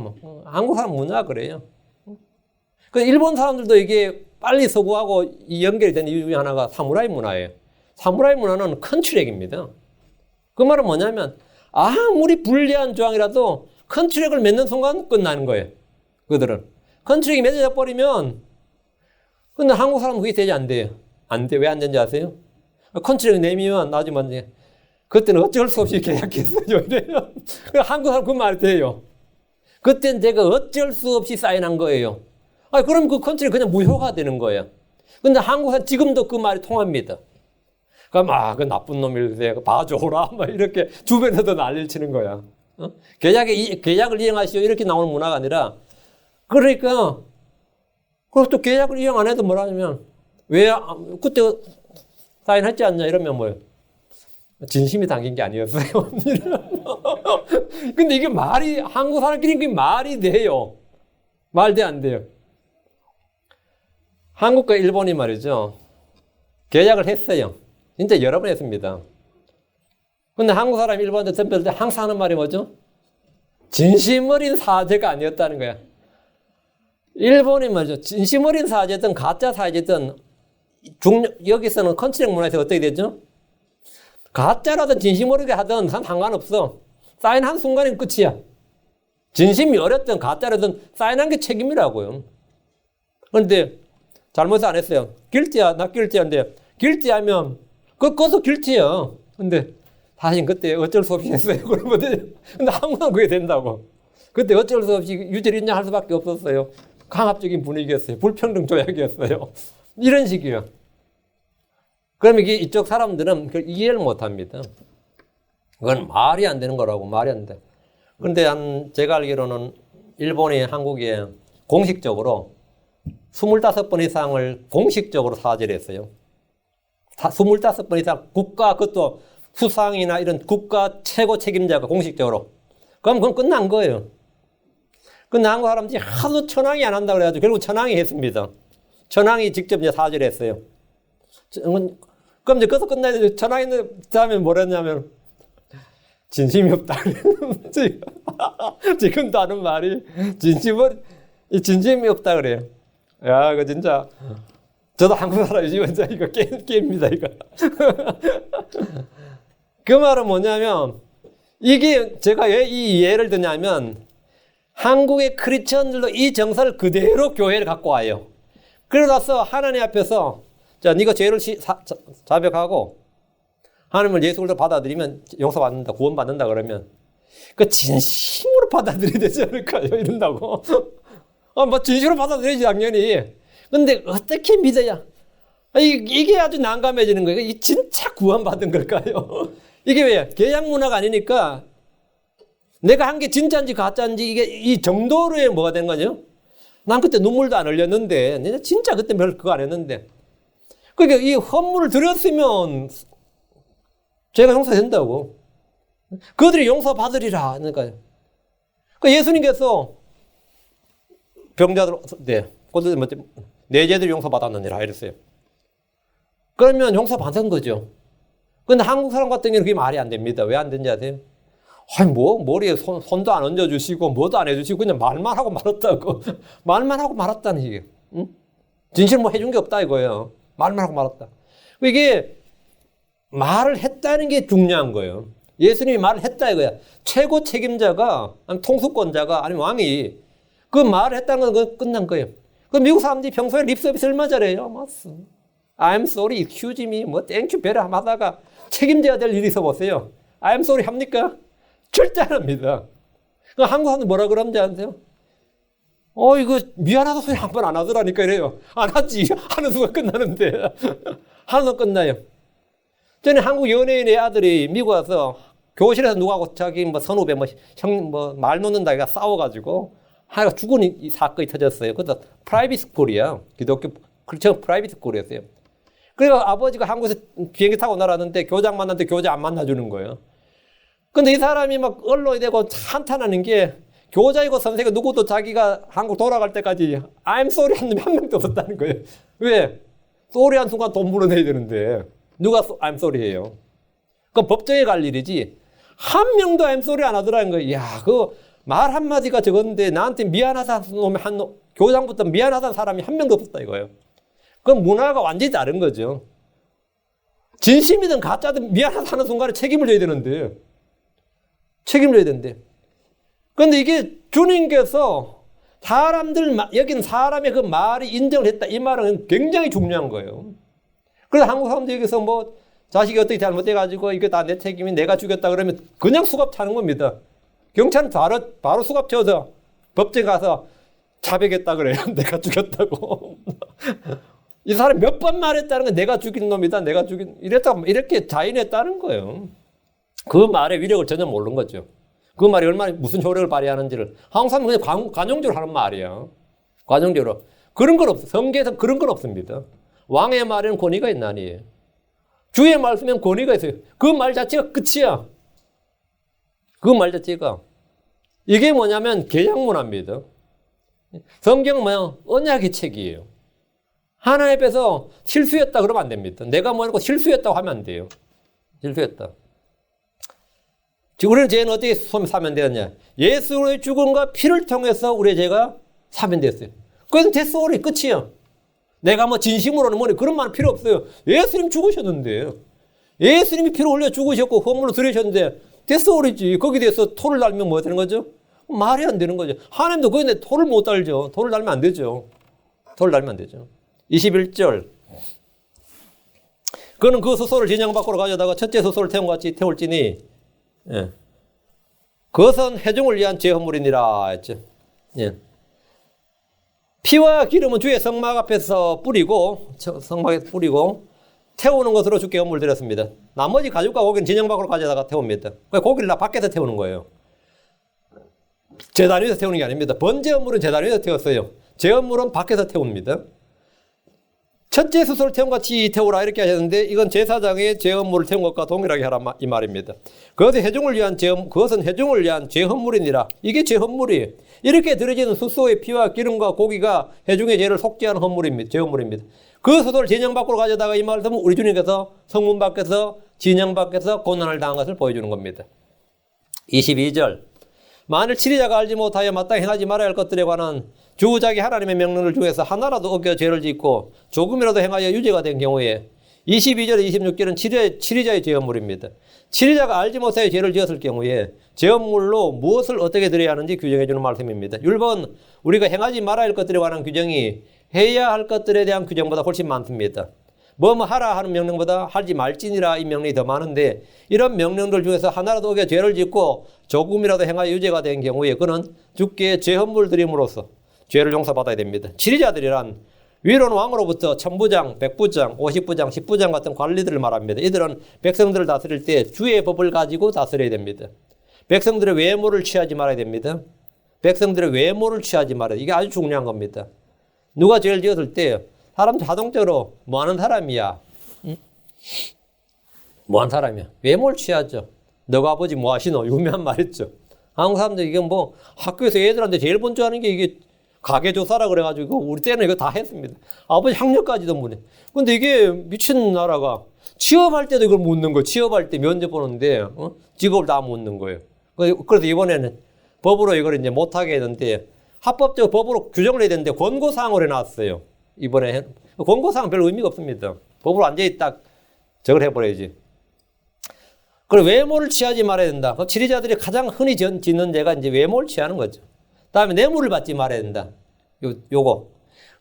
한국 사람 문화가 그래요. 그 일본 사람들도 이게 빨리 서구하고 연결이 된 이유 중에 하나가 사무라이 문화예요. 사무라이 문화는 컨트랙입니다. 그 말은 뭐냐면 아무리 불리한 조항이라도 컨트랙을 맺는 순간 끝나는 거예요. 그들은. 컨트랙이 맺어져 버리면 근데 한국 사람은 그게 되지 안 돼요. 안 돼. 왜 안 되는지 아세요? 컨트랙 내미면 나중에 이제 그때는 어쩔 수 없이 계약했어요. 이래요. 한국 사람 그 말이 돼요. 그때는 제가 어쩔 수 없이 사인한 거예요. 그럼 그 컨트랙 그냥 무효가 되는 거예요. 근데 한국 사람 지금도 그 말이 통합니다. 그럼 그 나쁜 놈일세 봐줘라 막 이렇게 주변에서 난리를 치는 거야. 계약을 이행하시오 이렇게 나오는 문화가 아니라 그러니까 그것도 계약을 이행 안 해도 뭐라 하냐면 왜 그때 사인했지 않냐 이러면 뭐예요? 진심이 담긴 게 아니었어요. 근데 이게 한국 사람끼리 그게 말이 돼요. 말돼 안 돼요. 한국과 일본이 말이죠. 계약을 했어요. 진짜 여러 번 했습니다. 근데 한국 사람이 일본한테 덤벨 때 항상 하는 말이 뭐죠? 진심 어린 사죄가 아니었다는 거야. 일본이 말이죠. 진심 어린 사죄든 가짜 사죄든 여기서는 컨트랙 문화에서 어떻게 되죠? 가짜라든 진심 어리게 하든 상관없어. 사인한 순간은 끝이야. 진심이 어렸든 가짜라든 사인한 게 책임이라고요. 그런데 잘못 안 했어요. 길티야, 나 길티한데 길티하면 그것도 길티야. 근데 사실 그때 어쩔 수 없이 했어요. 그러면 근데 한국은 그게 된다고. 그때 어쩔 수 없이 유죄를 인정할 수밖에 없었어요. 강압적인 분위기였어요. 불평등 조약이었어요. 이런 식이에요. 그러면 이쪽 사람들은 그걸 이해를 못 합니다. 그건 말이 안 되는 거라고, 말이 안 돼. 그런데 제가 알기로는 일본이 한국에 공식적으로 25번 이상을 공식적으로 사죄를 했어요. 25번 이상 그것도 수상이나 이런 국가 최고 책임자가 공식적으로. 그럼 그건 끝난 거예요. 근데 한국 사람들이 하도 천황이 안 한다고 그래가지고 결국 천황이 했습니다. 천황이 직접 이제 사죄를 했어요. 그럼 이제 거기서 끝나야 돼. 천황이 다음에 뭐랬냐면 진심이 없다. 지금도 하는 말이 진심이 없다 그래요. 야, 이거 진짜 저도 한국 사람이지만 진짜 이거 게임입니다, 이거. 그 말은 뭐냐면 이게 제가 왜 이 예를 드냐면 한국의 크리스천들도 이 정서를 그대로 교회를 갖고 와요. 그러고 나서 하나님 앞에서 자, 네가 죄를 자백하고 하나님을 예수 그리스도로 받아들이면 용서받는다, 구원받는다 그러면 그 진심으로 받아들여야 되지 않을까요? 이런다고. 뭐 진심으로 받아들여야지 당연히. 근데 어떻게 믿어야? 이게 아주 난감해지는 거예요. 이 진짜 구원받은 걸까요? 이게 왜? 계약 문화가 아니니까 내가 한 게 진짜인지 가짜인지 이게 이 정도로의 뭐가 된 거죠? 난 그때 눈물도 안 흘렸는데, 내가 진짜 그때 별 그거 안 했는데. 그러니까 이 헌물을 드렸으면 죄가 용서된다고. 그들이 용서받으리라. 그러니까요. 그러니까 예수님께서 병자들, 내 죄들이 용서받았느니라 이랬어요. 그러면 용서받은 거죠. 근데 한국 사람 같은 경우는 그게 말이 안 됩니다. 왜 안 되는지 아세요? 머리에 손도 안 얹어주시고, 뭐도 안 해주시고, 그냥 말만 하고 말았다고. 말만 하고 말았다는 얘기예요. 응? 진실 해준 게 없다 이거예요. 말만 하고 말았다. 이게 말을 했다는 게 중요한 거예요. 예수님이 말을 했다 이거야. 최고 책임자가, 아니면 통수권자가, 아니면 왕이 그 말을 했다는 건 끝난 거예요. 그 미국 사람들이 평소에 립서비스 얼마 잘해요. I'm sorry, excuse me, thank you, better 하다가 책임져야 될 일이 있어 보세요. I'm sorry 합니까? 절대 안 합니다. 한국 사람들 뭐라 그러는지 아세요? 이거 미안하다 소리 한 번 안 하더라니까 이래요. 안 하지. 하는 순간 끝나는데. 하는 순간 끝나요. 전에 한국 연예인의 아들이 미국 와서 교실에서 누구하고 자기 선후배 말 놓는다가 싸워가지고 하나가 죽은 이 사건이 터졌어요. 그것도 프라이빗 스쿨이야. 기독교 크리스천 프라이빗 스쿨이었어요. 그래서 아버지가 한국에서 비행기 타고 날았는데 교장 만났는데 교장 안 만나주는 거예요. 근데 이 사람이 막 언론이 되고 한탄하는 게 교장이고 선생이고 누구도 자기가 한국 돌아갈 때까지 I'm sorry 한 놈이 한 명도 없었다는 거예요. 왜? 쏘리 한 순간 돈 물어내야 되는데 누가 I'm sorry 해요? 그건 법정에 갈 일이지 한 명도 I'm sorry 안 하더라는 거예요. 야, 그 말 한마디가 적었는데 나한테 미안하다는 놈이 교장부터 미안하다는 사람이 한 명도 없었다 이거예요. 그건 문화가 완전히 다른 거죠. 진심이든 가짜든 미안하다는 순간에 책임을 져야 되는데 책임을 져야 되는데 그런데 이게 주님께서 여긴 사람의 그 말이 인정을 했다. 이 말은 굉장히 중요한 거예요. 그래서 한국 사람들 여기서 뭐 자식이 어떻게 잘못해가지고 이거 다 내 책임이 내가 죽였다 그러면 그냥 수갑 차는 겁니다. 경찰은 바로 수갑 쳐서 법정에 가서 자백했다 그래요. 내가 죽였다고. 이 사람 몇 번 말했다는 건 내가 죽인 놈이다. 내가 죽인 이렇게 자인했다는 거예요. 그 말의 위력을 전혀 모르는 거죠. 그 말이 얼마나 무슨 효력을 발휘하는지를 한국 사람은 그냥 관용적으로 하는 말이야. 관용적으로. 그런 건 없어. 성경에서 그런 건 없습니다. 왕의 말에는 권위가 있나니. 주의 말씀에는 권위가 있어요. 그 말 자체가 끝이야. 그 말 자체가. 이게 뭐냐면 계약문화입니다. 성경은 뭐야? 언약의 책이에요. 하나님 앞에서 실수했다 그러면 안 됩니다. 내가 뭐라고 실수했다고 하면 안 돼요. 실수했다. 지금 우리는 죄는 어떻게 사면 되었냐? 예수의 죽음과 피를 통해서 우리의 죄가 사면됐어요. 그래서 됐어, 우리 끝이야. 내가 뭐 진심으로는 뭐니 그런 말 필요 없어요. 예수님 죽으셨는데, 예수님이 피를 흘려 죽으셨고 헌물로 들으셨는데 됐어, 우리지. 거기에 대해서 토를 달면 뭐 되는 거죠? 말이 안 되는 거죠. 하나님도 거기에 토를 못 달죠. 토를 달면 안 되죠. 토를 달면 안 되죠. 21절. 그는 그 소설을 진영 밖으로 가져다가 첫째 소설을 태운 것 같이 태울지니, 예. 그것은 회중을 위한 제 헌물이니라 했죠. 예. 피와 기름은 주의 성막 앞에서 뿌리고 태우는 것으로 주께 헌물 드렸습니다. 나머지 가죽과 고기는 진영 밖으로 가져다가 태웁니다. 고기를 다 밖에서 태우는 거예요. 제단 위에서 태우는 게 아닙니다. 번제 헌물은 제단 위에서 태웠어요. 제 헌물은 밖에서 태웁니다. 첫째 수소를 태운 같이 태우라 이렇게 하셨는데 이건 제사장의 제 헌물을 태운 것과 동일하게 하라 이 말입니다. 그것은 회중을 위한 제 헌물이니라. 이게 제 헌물이에요. 이렇게 드려지는 수소의 피와 기름과 고기가 회중의 죄를 속죄하는 헌물입니다. 제 헌물입니다. 그 수소를 진영 밖으로 가져다가 이 말을 하면 우리 주님께서 성문 밖에서 진영 밖에서 고난을 당한 것을 보여주는 겁니다. 22절. 만일 치리자가 알지 못하여 마땅히 행하지 말아야 할 것들에 관한 주자기 하나님의 명령을 중에서 하나라도 어겨 죄를 짓고 조금이라도 행하여 유죄가 된 경우에 22절 26절은 치리자의 죄업물입니다. 치리자가 알지 못하여 죄를 지었을 경우에 죄업물로 무엇을 어떻게 드려야 하는지 규정해 주는 말씀입니다. 율법은 우리가 행하지 말아야 할 것들에 관한 규정이 해야 할 것들에 대한 규정보다 훨씬 많습니다. 뭐 하라 하는 명령보다 하지 말지니라 이 명령이 더 많은데 이런 명령들 중에서 하나라도 어겨 죄를 짓고 조금이라도 행하여 유죄가 된 경우에 그는 주께 죄헌물 드림으로써 죄를 용서받아야 됩니다. 치리자들이란 위로는 왕으로부터 천부장, 백부장, 50부장, 10부장 같은 관리들을 말합니다. 이들은 백성들을 다스릴 때 주의 법을 가지고 다스려야 됩니다. 백성들의 외모를 취하지 말아야 됩니다. 백성들의 외모를 취하지 말아야 돼요. 이게 아주 중요한 겁니다. 누가 죄를 지었을 때 사람 자동적으로 뭐하는 사람이야? 응? 뭐하는 사람이야? 외모를 취하죠. 너가 아버지 뭐 하시노? 유명한 말 있죠. 한국 사람들 이게 뭐 학교에서 애들한테 제일 먼저 하는 게 이게 가계조사라 그래가지고 우리 때는 이거 다 했습니다. 아버지 학력까지도 묻네. 근데 이게 미친 나라가 취업할 때도 이걸 묻는 거예요. 취업할 때 면접 보는데 직업을 다 묻는 거예요. 그래서 이번에는 법으로 이걸 이제 못하게 했는데 합법적으로 법으로 규정을 해야 되는데 권고사항을 해놨어요. 이번에 권고사항은 별 의미가 없습니다. 법으로 완전히 딱 저걸 해버려야지. 그리고 외모를 취하지 말아야 된다. 그 치리자들이 가장 흔히 짓는 죄가 이제 외모를 취하는 거죠. 다음에 뇌물을 받지 말아야 된다. 요거.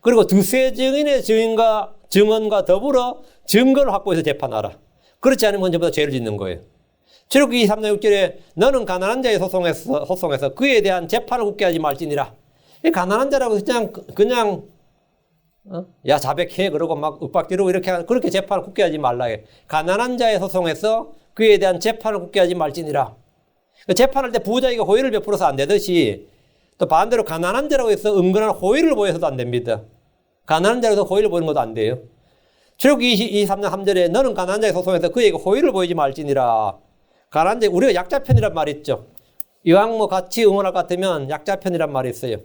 그리고 두세 증인의 증언과 더불어 증거를 확보해서 재판하라. 그렇지 않으면 전부 다 죄를 짓는 거예요. 출애굽기 23장 6절에 너는 가난한 자의 소송에서 그에 대한 재판을 굳게 하지 말지니라. 이 가난한 자라고 그냥 야 자백해 그러고 막 윽박지르고 이렇게 그렇게 재판을 굳게 하지 말라 해. 가난한 자의 소송에서 그에 대한 재판을 굳게 하지 말지니라. 재판할 때 부자에게 호의를 베풀어서 안 되듯이 또 반대로 가난한 자라고 해서 은근한 호의를 보여서도 안 됩니다. 가난한 자라고 해서 호의를 보이는 것도 안 돼요. 출애굽기 23장 3절에 너는 가난한 자의 소송에서 그에게 호의를 보이지 말지니라. 가난한 자, 우리가 약자편이란 말이 있죠. 이왕 뭐 같이 응원할 것 같으면 약자편이란 말이 있어요.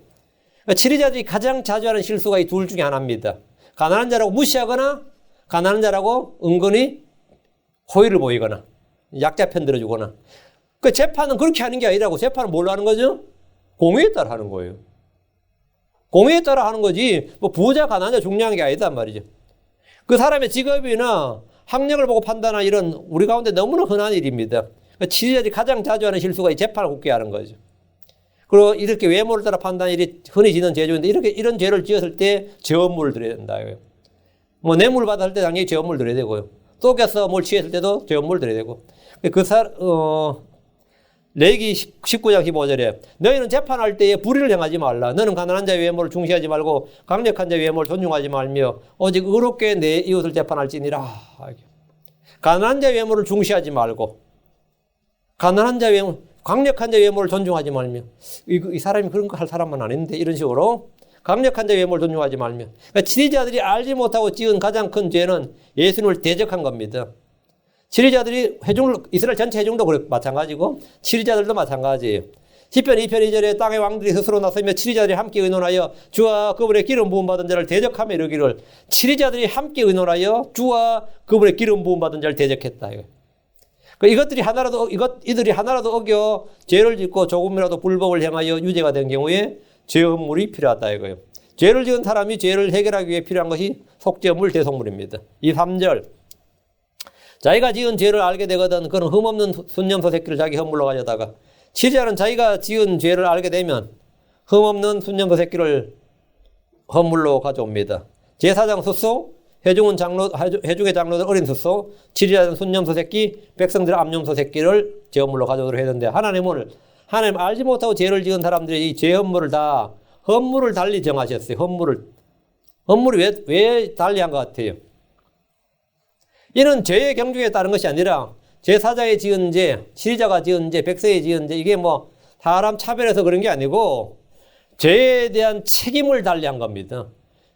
치리자들이 가장 자주 하는 실수가 이 둘 중에 하나입니다. 가난한 자라고 무시하거나 가난한 자라고 은근히 호의를 보이거나 약자 편 들어주거나. 그 재판은 그렇게 하는 게 아니라고. 재판은 뭘로 하는 거죠? 공의에 따라 하는 거예요. 공의에 따라 하는 거지 뭐 부자 가난자 중요한 게 아니단 말이죠. 그 사람의 직업이나 학력을 보고 판단하는 이런 우리 가운데 너무나 흔한 일입니다. 그러니까 치리자들이 가장 자주 하는 실수가 이 재판을 굽게 하는 거죠. 그리고 이렇게 외모를 따라 판단하는 일이 흔히 짓는 죄조인데 이런 죄를 지었을 때 죄업물을 드려야 된다. 뭐 뇌물 받았을 때 당연히 죄업물 드려야 되고요. 속여서 뭘 취했을 때도 죄업물 드려야 되고. 레위기 19장 15절에 너희는 재판할 때에 불의를 행하지 말라. 너는 가난한 자의 외모를 중시하지 말고 강력한 자의 외모를 존중하지 말며 오직 의롭게 내 이웃을 재판할지니라. 가난한 자의 외모를 중시하지 말고 가난한 자의 외모, 강력한 자의 외모를 존중하지 말며 이 사람이 그런 거 할 사람은 아닌데 이런 식으로 강력한 자의 외모를 존중하지 말며. 그러니까 치리자들이 알지 못하고 지은 가장 큰 죄는 예수님을 대적한 겁니다. 치리자들이 이스라엘 전체 회중도 마찬가지고 치리자들도 마찬가지예요. 시편 2편 2절에 땅의 왕들이 스스로 나서며 치리자들이 함께 의논하여 주와 그분의 기름 부음 받은 자를 대적하며 이르기를. 치리자들이 함께 의논하여 주와 그분의 기름 부음 받은 자를 대적했다. 이들이 하나라도 어겨 죄를 짓고 조금이라도 불법을 행하여 유죄가 된 경우에 죄업물이 필요하다 이거예요. 죄를 지은 사람이 죄를 해결하기 위해 필요한 것이 속죄물, 대속물입니다. 이 3절. 자기가 지은 죄를 알게 되거든 그는 흠없는 순념소 새끼를 자기 허물로 가져다가. 치리자는 자기가 지은 죄를 알게 되면 흠없는 순념소 새끼를 허물로 가져옵니다. 제사장 숫소, 회중의 장로들 어린 숫소, 치리자는 순념소 새끼, 백성들의 암염소 새끼를 죄업물로 가져오도록 했는데 하나님 알지 못하고 죄를 지은 사람들이 이 죄 허물을 다 헌물을 달리 정하셨어요. 헌물이 왜 달리한 것 같아요? 이는 죄의 경중에 따른 것이 아니라 제사장이 지은 죄, 치리자가 지은 죄, 백성이 지은 죄 이게 뭐 사람 차별해서 그런 게 아니고 죄에 대한 책임을 달리한 겁니다.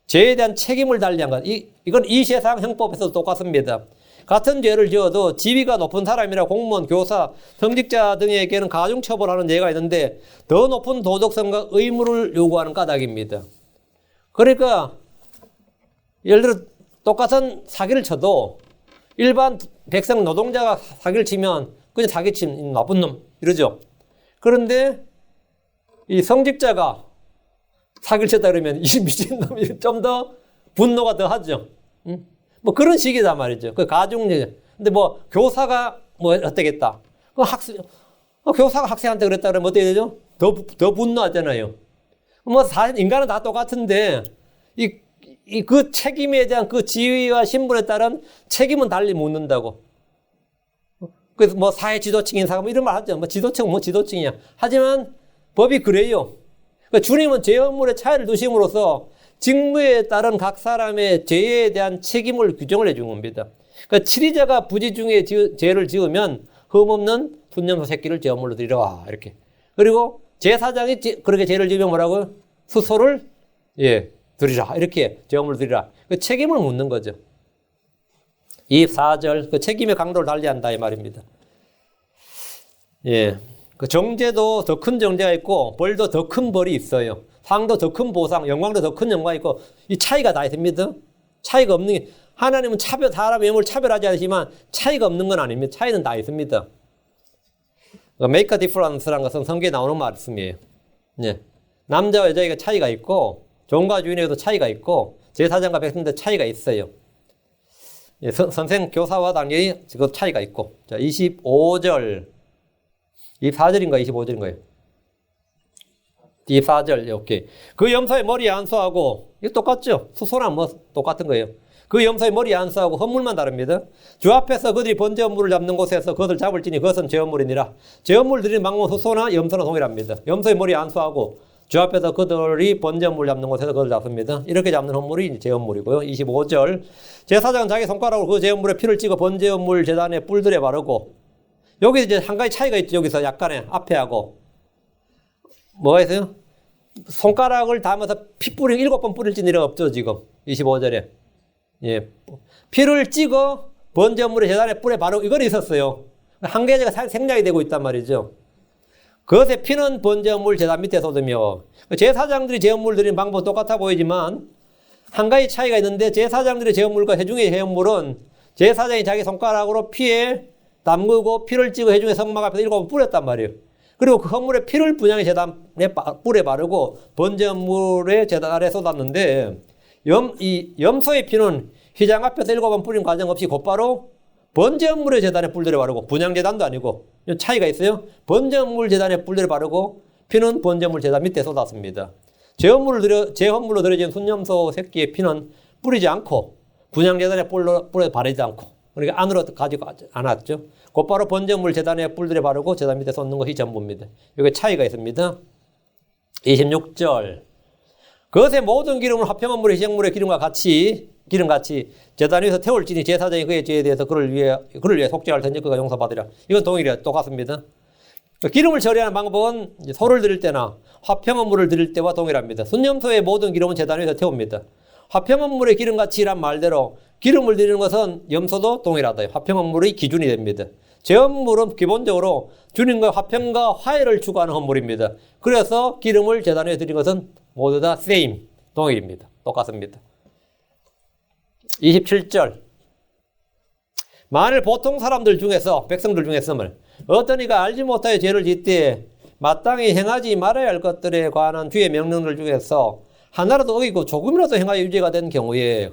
죄에 대한 책임을 달리한 것. 이건 이 세상 형법에서도 똑같습니다. 같은 죄를 지어도 지위가 높은 사람이나 공무원, 교사, 성직자 등에게는 가중처벌하는 죄가 있는데 더 높은 도덕성과 의무를 요구하는 까닭입니다. 그러니까 예를 들어 똑같은 사기를 쳐도 일반 백성 노동자가 사기를 치면 그냥 사기친 나쁜 놈 이러죠. 그런데 이 성직자가 사기를 쳤다 그러면 이 미친놈이 좀 더 분노가 더 하죠. 뭐 그런 식이다 말이죠. 그 가중죄. 근데 뭐 교사가 뭐 어떻겠다. 그 교사가 학생한테 그랬다 그러면 어떻게 되죠? 더 분노하잖아요. 뭐 인간은 다 똑같은데 그 책임에 대한 그 지위와 신분에 따른 책임은 달리 묻는다고. 그래서 뭐 사회 지도층인 사람 이런 말 하죠. 뭐 지도층 뭐 지도층이야. 하지만 법이 그래요. 그러니까 주님은 죄 업물의 차이를 두심으로써 직무에 따른 각 사람의 죄에 대한 책임을 규정을 해준 겁니다. 그러니까 치리자가 부지 중에 죄를 지으면 흠없는 순념소 새끼를 죄 업물로 드리라 이렇게. 그리고 제사장이 그렇게 죄를 지으면 뭐라고요? 수소를 드리라 이렇게 죄 업물로 드리라. 그 책임을 묻는 거죠. 이 4절 그 책임의 강도를 달리한다 이 말입니다. 그 정죄도 더 큰 정죄가 있고 벌도 더 큰 벌이 있어요. 상도 더 큰 보상, 영광도 더 큰 영광이 있고 이 차이가 다 있습니다. 차이가 없는 게 하나님은 사람 외모를 차별하지 않지만 차이가 없는 건 아닙니다. 차이는 다 있습니다. make a difference라는 것은 성경에 나오는 말씀이에요. 남자와 여자에게 차이가 있고 종과 주인에게도 차이가 있고 제사장과 백성들 차이가 있어요. 선생 교사와 당연히 그 차이가 있고. 자, 25절 24절인가 25절인가요? 24절, 오케이. 그 염소의 머리에 안수하고, 이거 똑같죠? 수소나 뭐 똑같은 거예요. 그 염소의 머리에 안수하고 헌물만 다릅니다. 주 앞에서 그들이 번제 헌물을 잡는 곳에서 그것을 잡을지니 그것은 죄 헌물이니라. 죄 헌물 드리는 방법은 수소나 염소나 동일합니다. 염소의 머리에 안수하고 주 앞에서 그들이 번제 헌물을 잡는 곳에서 그것을 잡습니다. 이렇게 잡는 헌물이 죄 헌물이고요. 25절. 제사장은 자기 손가락으로 그 죄 헌물에 피를 찍어 번제 헌물 제단에 뿔들에 바르고 여기 이제 한 가지 차이가 있죠. 여기서 약간의 앞에 하고. 뭐가 있어요? 손가락을 담아서 피 뿌리고 7번 뿌릴지는 일은 없죠, 지금. 25절에. 피를 찍어 번제물의 제단에 뿔에 바르고 이건 있었어요. 한 가지가 생략이 되고 있단 말이죠. 그것의 피는 번제물 제단 밑에 쏟으며 제사장들이 제물을 드리는 방법은 똑같아 보이지만 한 가지 차이가 있는데 제사장들의 제헌물과 회중의 제헌물은 제사장이 자기 손가락으로 피에 담그고 피를 찍어 회중의 성막 앞에서 7번 뿌렸단 말이에요. 그리고 그 헌물의 피를 분향의 제단에 뿔에 바르고 번제물의 제단 아래 쏟았는데 이 염소의 피는 휘장 앞에서 7번 뿌린 과정 없이 곧바로 번제물의 제단에 뿔들에 바르고 분향 제단도 아니고 차이가 있어요. 번제물 제단에 뿔들에 바르고 피는 번제물 제단 밑에 쏟았습니다. 제헌물로 드려진 순염소 새끼의 피는 뿌리지 않고 분향 제단에 뿔에 바르지 않고 그러니까 안으로 가지고 않았죠. 곧바로 번제물 제단에 뿔들에 바르고 제단 밑에 쏟는 것이 전부입니다. 여기 차이가 있습니다. 26절 그것의 모든 기름을 화평한 물의 희생물의 기름같이 제단 위에서 태울지니 제사장이 그의 죄에 대해서 그를 위해 속죄할 텐지 그가 용서받으리라. 이건 동일해요. 똑같습니다. 기름을 처리하는 방법은 소를 드릴 때나 화평한 물을 드릴 때와 동일합니다. 순염소의 모든 기름은 제단 위에서 태웁니다. 화평한 물의 기름같이란 말대로 기름을 드리는 것은 염소도 동일하다. 화평한 물의 기준이 됩니다. 제헌물은 기본적으로 주님과 화평과 화해를 추구하는 헌물입니다. 그래서 기름을 제단 위에 드린 것은 모두 다 same, 동일입니다. 똑같습니다. 27절 만일 보통 사람들 중에서 백성들 중에서는 어떤 이가 알지 못하여 죄를 짓되 마땅히 행하지 말아야 할 것들에 관한 주의 명령들 중에서 하나라도 어기고 조금이라도 행하여 유죄가 된 경우에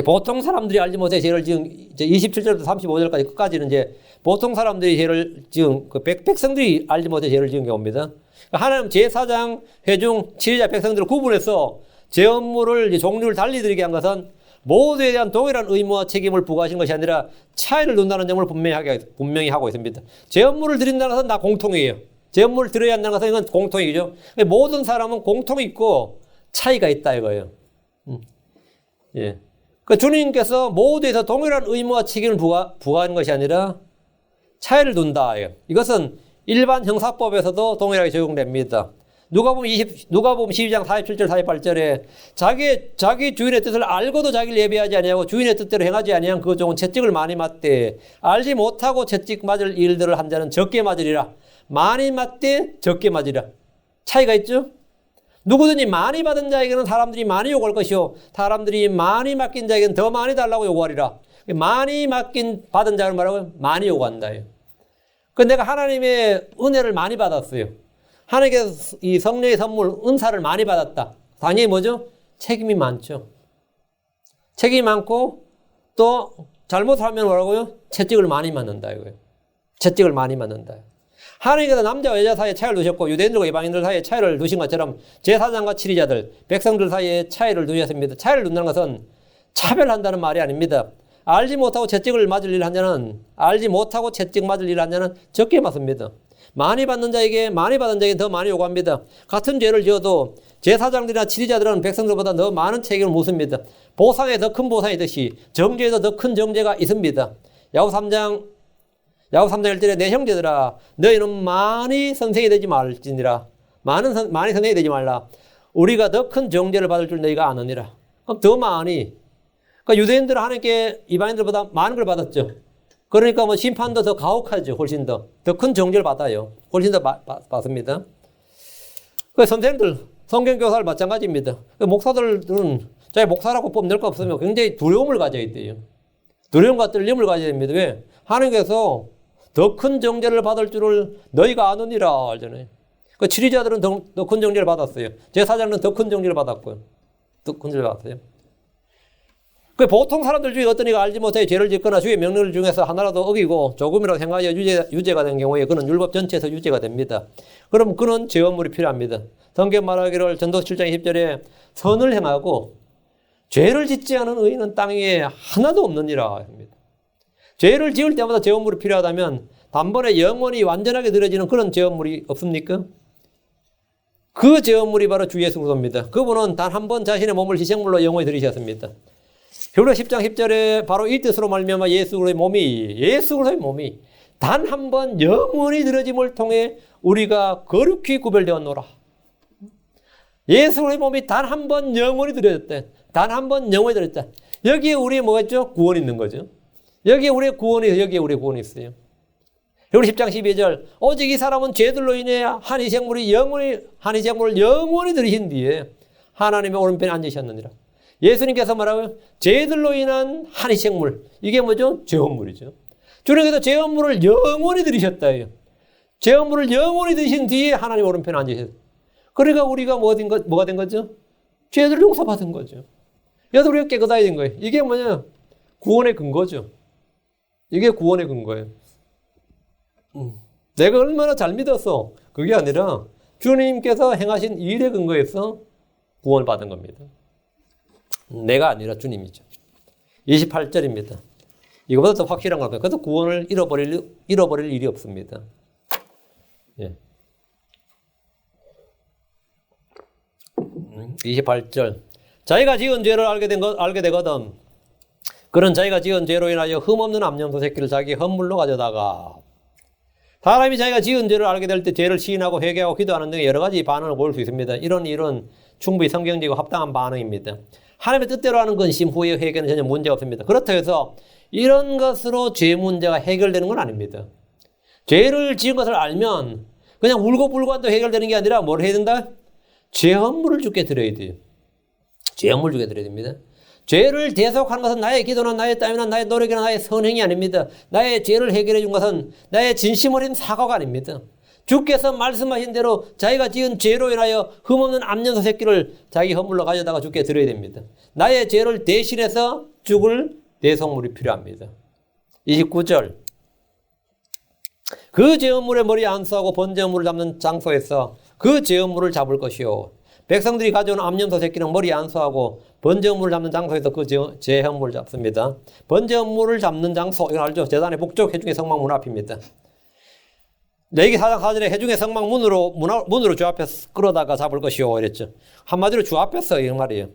보통 사람들이 알지 못해 죄를 지은 27절부터 35절까지 끝까지는 이제 보통 사람들이 죄를 지은 백성들이 알지 못해 죄를 지은 경우입니다. 하나님 제사장, 회중, 치리자 백성들을 구분해서 제헌물을 종류를 달리 드리게 한 것은 모두에 대한 동일한 의무와 책임을 부과하신 것이 아니라 차이를 둔다는 점을 분명히 하고 있습니다. 제헌물을 드린다는 것은 다 공통이에요. 제헌물을 드려야 한다는 것은 이건 공통이죠. 모든 사람은 공통이 있고 차이가 있다 이거예요. 예. 그 주님께서 모두에서 동일한 의무와 책임을 부과하는 것이 아니라 차이를 둔다. 이것은 일반 형사법에서도 동일하게 적용됩니다. 누가복음 12장 47절 48절에 자기 주인의 뜻을 알고도 자기를 예배하지 아니하고 주인의 뜻대로 행하지 아니한 그 종은 채찍을 많이 맞되 알지 못하고 채찍 맞을 일들을 한 자는 적게 맞으리라. 많이 맞되 적게 맞으리라. 차이가 있죠? 누구든지 많이 받은 자에게는 사람들이 많이 요구할 것이요 사람들이 많이 맡긴 자에게는 더 많이 달라고 요구하리라. 많이 받은 자를 말하고 많이 요구한다. 근데 내가 하나님의 은혜를 많이 받았어요. 하나님께서 이 성령의 선물, 은사를 많이 받았다. 당연히 뭐죠? 책임이 많죠. 책임이 많고 또 잘못하면 뭐라고요? 채찍을 많이 맞는다 이거예요. 채찍을 많이 맞는다. 하나님께서 남자와 여자 사이에 차이를 두셨고 유대인들과 이방인들 사이에 차이를 두신 것처럼 제사장과 치리자들, 백성들 사이에 차이를 두셨습니다. 차이를 둔다는 것은 차별한다는 말이 아닙니다. 알지 못하고 채찍을 맞을 일을 한 자는 알지 못하고 채찍 맞을 일을 한 자는 적게 맞습니다. 많이 받는 자에게 많이 받은 자에게 더 많이 요구합니다. 같은 죄를 지어도 제사장들이나 치리자들은 백성들보다 더 많은 책임을 묻습니다. 보상에 더 큰 보상이 있듯이 정죄에도 더 큰 정죄가 있습니다. 야고보 3장 1절에 내 형제들아 너희는 많이 선생이 되지 말지니라. 많이 선생이 되지 말라. 우리가 더 큰 정죄를 받을 줄 너희가 아느니라. 그럼 더 많이. 그러니까 유대인들은 하나님께 이방인들보다 많은 걸 받았죠. 그러니까 뭐 심판도 더 가혹하죠. 훨씬 더 큰 정죄를 받아요. 훨씬 더 받습니다. 그 선생님들, 성경교사를 마찬가지입니다. 목사들은 자기 목사라고 뽐낼 거 없으면 굉장히 두려움을 가져야 돼요. 두려움과 떨림을 가져야 됩니다. 왜? 하나님께서 더 큰 정죄를 받을 줄을 너희가 아느니라 알잖아요. 그 치리자들은 더 큰 정죄를 받았어요. 제사장은 더 큰 정죄를 받았고요. 더 큰 정죄를 받았어요. 그 보통 사람들 중에 어떤 이가 알지 못해 죄를 짓거나 주의 명령을 중에서 하나라도 어기고 조금이라도 행하여 유죄가 된 경우에 그는 율법 전체에서 유죄가 됩니다. 그럼 그는 제헌물이 필요합니다. 성경 말하기를 전도서 7장 20절에 선을 행하고 죄를 짓지 않은 의인은 땅 위에 하나도 없느니라 합니다. 죄를 지을 때마다 제헌물이 필요하다면 단번에 영원히 완전하게 드려지는 그런 제헌물이 없습니까? 그 제헌물이 바로 주 예수 그리스도입니다. 그분은 단 한 번 자신의 몸을 희생물로 영원히 드리셨습니다. 히브리서 10장 10절에 바로 이 뜻으로 말미암아 예수 그리스도의 몸이 단 한 번 영원히 드려짐을 통해 우리가 거룩히 구별되었노라. 예수 그리스도의 몸이 단 한 번 영원히 드려졌다. 단 한 번 영원히 드렸다. 여기에 우리의 뭐가 있죠? 구원이 있는 거죠. 여기에 우리의 구원이 있어요. 히브리 10장 12절 오직 이 사람은 죄들로 인해 한희생물을 영원히 들이신 뒤에 하나님의 오른편에 앉으셨느니라. 예수님께서 뭐라고요? 죄들로 인한 한희생물. 이게 뭐죠? 죄업물이죠. 주님께서 죄업물을 영원히 들이셨다예요. 죄업물을 영원히 드신 뒤에 하나님 오른편에 앉으셨어요. 그러니까 우리가 뭐가 된 거죠? 죄를 용서받은 거죠. 그래서 우리가 깨끗하게 된 거예요. 이게 뭐냐? 구원의 근거죠. 이게 구원의 근거예요. 내가 얼마나 잘 믿었어. 그게 아니라 주님께서 행하신 일의 근거에서 구원을 받은 겁니다. 내가 아니라 주님이죠. 28절입니다. 이거보다 더 확실한 겁니다. 그래서 구원을 잃어버릴 일이 없습니다. 예. 28절. 자기가 지은 죄를 알게 되거든. 그는 자기가 지은 죄로 인하여 흠없는 암염소 새끼를 자기 헌물로 가져다가 사람이 자기가 지은 죄를 알게 될 때 죄를 시인하고 회개하고 기도하는 등 여러 가지 반응을 보일 수 있습니다. 이런 일은 충분히 성경적이고 합당한 반응입니다. 하나님의 뜻대로 하는 근심 후에 회개는 전혀 문제가 없습니다. 그렇다고 해서 이런 것으로 죄 문제가 해결되는 건 아닙니다. 죄를 지은 것을 알면 그냥 울고불고 한다고 해결되는 게 아니라 뭘 해야 된다? 죄 헌물을 주께 드려야 돼요. 죄 헌물 주께 드려야 됩니다. 죄를 대속하는 것은 나의 기도나 나의 땀이나 나의 노력이나 나의 선행이 아닙니다. 나의 죄를 해결해 준 것은 나의 진심 어린 사과가 아닙니다. 주께서 말씀하신 대로 자기가 지은 죄로 인하여 흠없는 암염소 새끼를 자기 헌물로 가져다가 주께 드려야 됩니다. 나의 죄를 대신해서 죽을 대속물이 필요합니다. 29절. 그 죄헌물의 머리에 안수하고 번제헌물을 잡는 장소에서 그 죄헌물을 잡을 것이요. 백성들이 가져온 암염소 새끼는 머리에 안수하고 번제헌물을 잡는 장소에서 그 죄헌물을 잡습니다. 번제헌물을 잡는 장소, 이건 알죠? 제단의 북쪽 해중의 성막 문 앞입니다. 레위기 4장 4절에 해중의 성막 문으로 주 앞에서 끌어다가 잡을 것이요 이랬죠. 한마디로 주 앞에서 이 말이에요.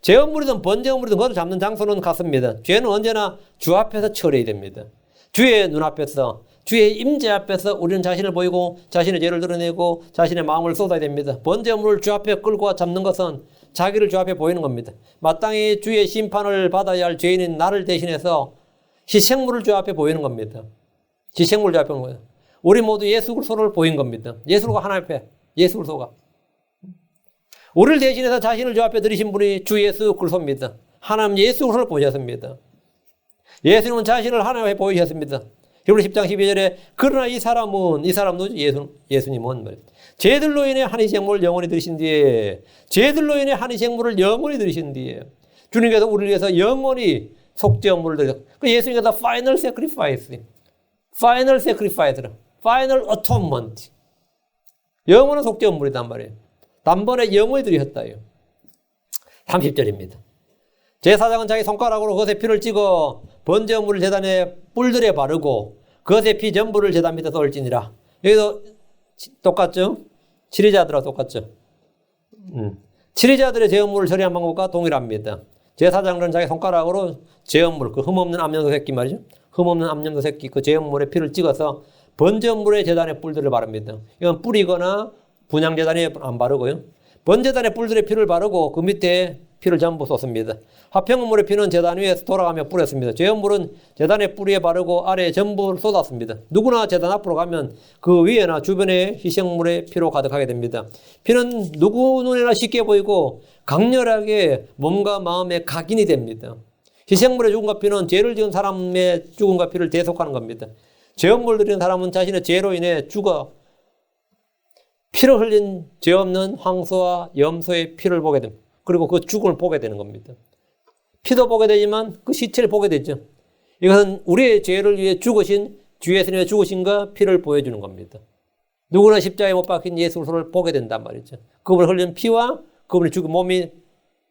죄헌물이든 번제헌물이든 그것을 잡는 장소는 같습니다. 죄는 언제나 주 앞에서 처리해야 됩니다. 주의 눈앞에서, 주의 임재 앞에서 우리는 자신을 보이고 자신의 죄를 드러내고 자신의 마음을 쏟아야 됩니다. 번제물을 주 앞에 끌고 잡는 것은 자기를 주 앞에 보이는 겁니다. 마땅히 주의 심판을 받아야 할 죄인인 나를 대신해서 희생물을 주 앞에 보이는 겁니다. 희생물을 주 앞에 보이는 거예요. 우리 모두 예수 그리스도를 보인 겁니다. 예수 그리스도가 하나님 앞에, 예수 그리스도가. 우리를 대신해서 자신을 주 앞에 들이신 분이 주 예수 그리스도입니다. 하나님 예수 그리스도를 보셨습니다. 예수님은 자신을 하나님 앞에 보이셨습니다. 히브리 10장 12절에 그러나 이 사람은 예수님은 뭐 죄들로 인해 한희생물을 영원히 들이신 뒤에 죄들로 인해 한희생물을 영원히 들이신 뒤에 주님께서 우리를 위해서 영원히 속죄물을 드렸고 그 예수님께서 final sacrifice, final atonement 영원한 속죄물이단 말이에요. 단번에 영원히 들이셨다. 30절입니다. 제사장은 자기 손가락으로 그것에 피를 찍어 번제물을 제단에 뿔들에 바르고 그것의 피 전부를 제단 밑에 쏠지니라. 여기도 똑같죠? 치리자들하고 똑같죠? 치리자들의 제헌물을 처리한 방법과 동일합니다. 제사장은 자기 손가락으로 제헌물, 그 흠없는 암염소 새끼 말이죠. 흠없는 암염소 새끼 그 제헌물에 피를 찍어서 번제물의 제단에 뿔들을 바릅니다. 이건 뿌리거나 분향제단에 안 바르고요. 번제단에 뿔들의 피를 바르고 그 밑에 피를 전부 쏟습니다. 화평물의 피는 제단 위에서 돌아가며 뿌렸습니다. 제헌물은 제단의 뿌리에 바르고 아래에 전부 쏟았습니다. 누구나 제단 앞으로 가면 그 위에나 주변에 희생물의 피로 가득하게 됩니다. 피는 누구 눈에나 쉽게 보이고 강렬하게 몸과 마음에 각인이 됩니다. 희생물의 죽음과 피는 죄를 지은 사람의 죽음과 피를 대속하는 겁니다. 제헌물 드리는 사람은 자신의 죄로 인해 죽어 피를 흘린 죄 없는 황소와 염소의 피를 보게 됩니다. 그리고 그 죽음을 보게 되는 겁니다. 피도 보게 되지만 그 시체를 보게 되죠. 이것은 우리의 죄를 위해 죽으신 주 예수님의 죽으신과 피를 보여주는 겁니다. 누구나 십자가에 못 박힌 예수 그리스도를 보게 된단 말이죠. 그분을 흘린 피와 그분의 죽은 몸이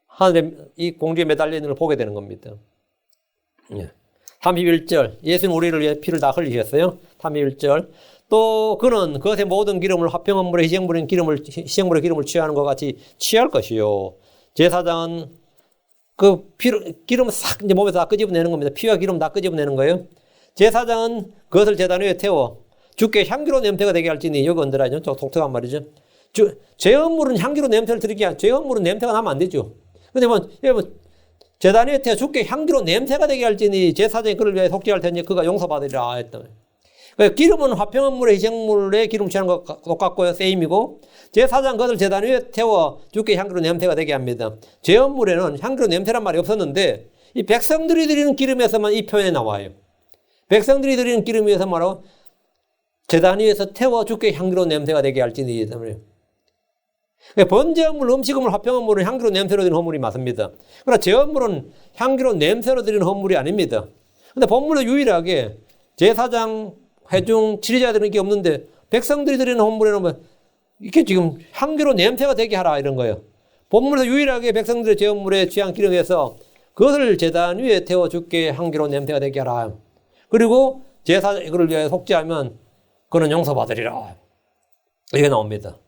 하늘에 이 공중에 매달려 있는 걸 보게 되는 겁니다. 31절 예수는 우리를 위해 피를 다 흘리셨어요. 31절 또 그는 그것의 모든 기름을 화평헌물의 희생물의 기름을 취하는 것 같이 취할 것이요. 제사장은 그 기름을 싹 이제 몸에서 다 끄집어내는 겁니다. 피와 기름 다 끄집어내는 거예요. 제사장은 그것을 제단 위에 태워 주께 향기로 냄새가 되게 할지니 여기 언더라죠. 독특한 말이죠. 제헌물은 향기로 냄새를 들이게 제헌물은 냄새가 나면 안 되죠. 근데 제단 위에 태워 주께 향기로 냄새가 되게 할지니 제사장이 그를 위해 속죄할 테니 그가 용서받으리라 했다. 그러니까 기름은 화평한 물에 희생물에 기름 취하는 것 똑같고요. 세임이고 제사장 그것을 제단 위에 태워 주께 향기로 냄새가 되게 합니다. 제헌물에는 향기로 냄새란 말이 없었는데 이 백성들이 드리는 기름에서만 이 표현이 나와요. 백성들이 드리는 기름 위에서 말하고 제단 위에서 태워 주께 향기로 냄새가 되게 할지니 때문에 번제헌물, 음식물, 화평한 물은 향기로 냄새로 드리는 헌물이 맞습니다. 그러나 제헌물은 향기로 냄새로 드리는 헌물이 아닙니다. 근데 본문에 유일하게 제사장, 회중, 치리자들은 이게 없는데 백성들이 드리는 헌물에는 뭐 이게 지금 향기로 냄새가 되게 하라 이런 거예요. 본문에서 유일하게 백성들의 제헌물에 취한 기름에서 그것을 제단 위에 태워 주께 향기로 냄새가 되게 하라. 그리고 제사장 이거를 위해 속죄하면 그는 용서받으리라. 이게 나옵니다.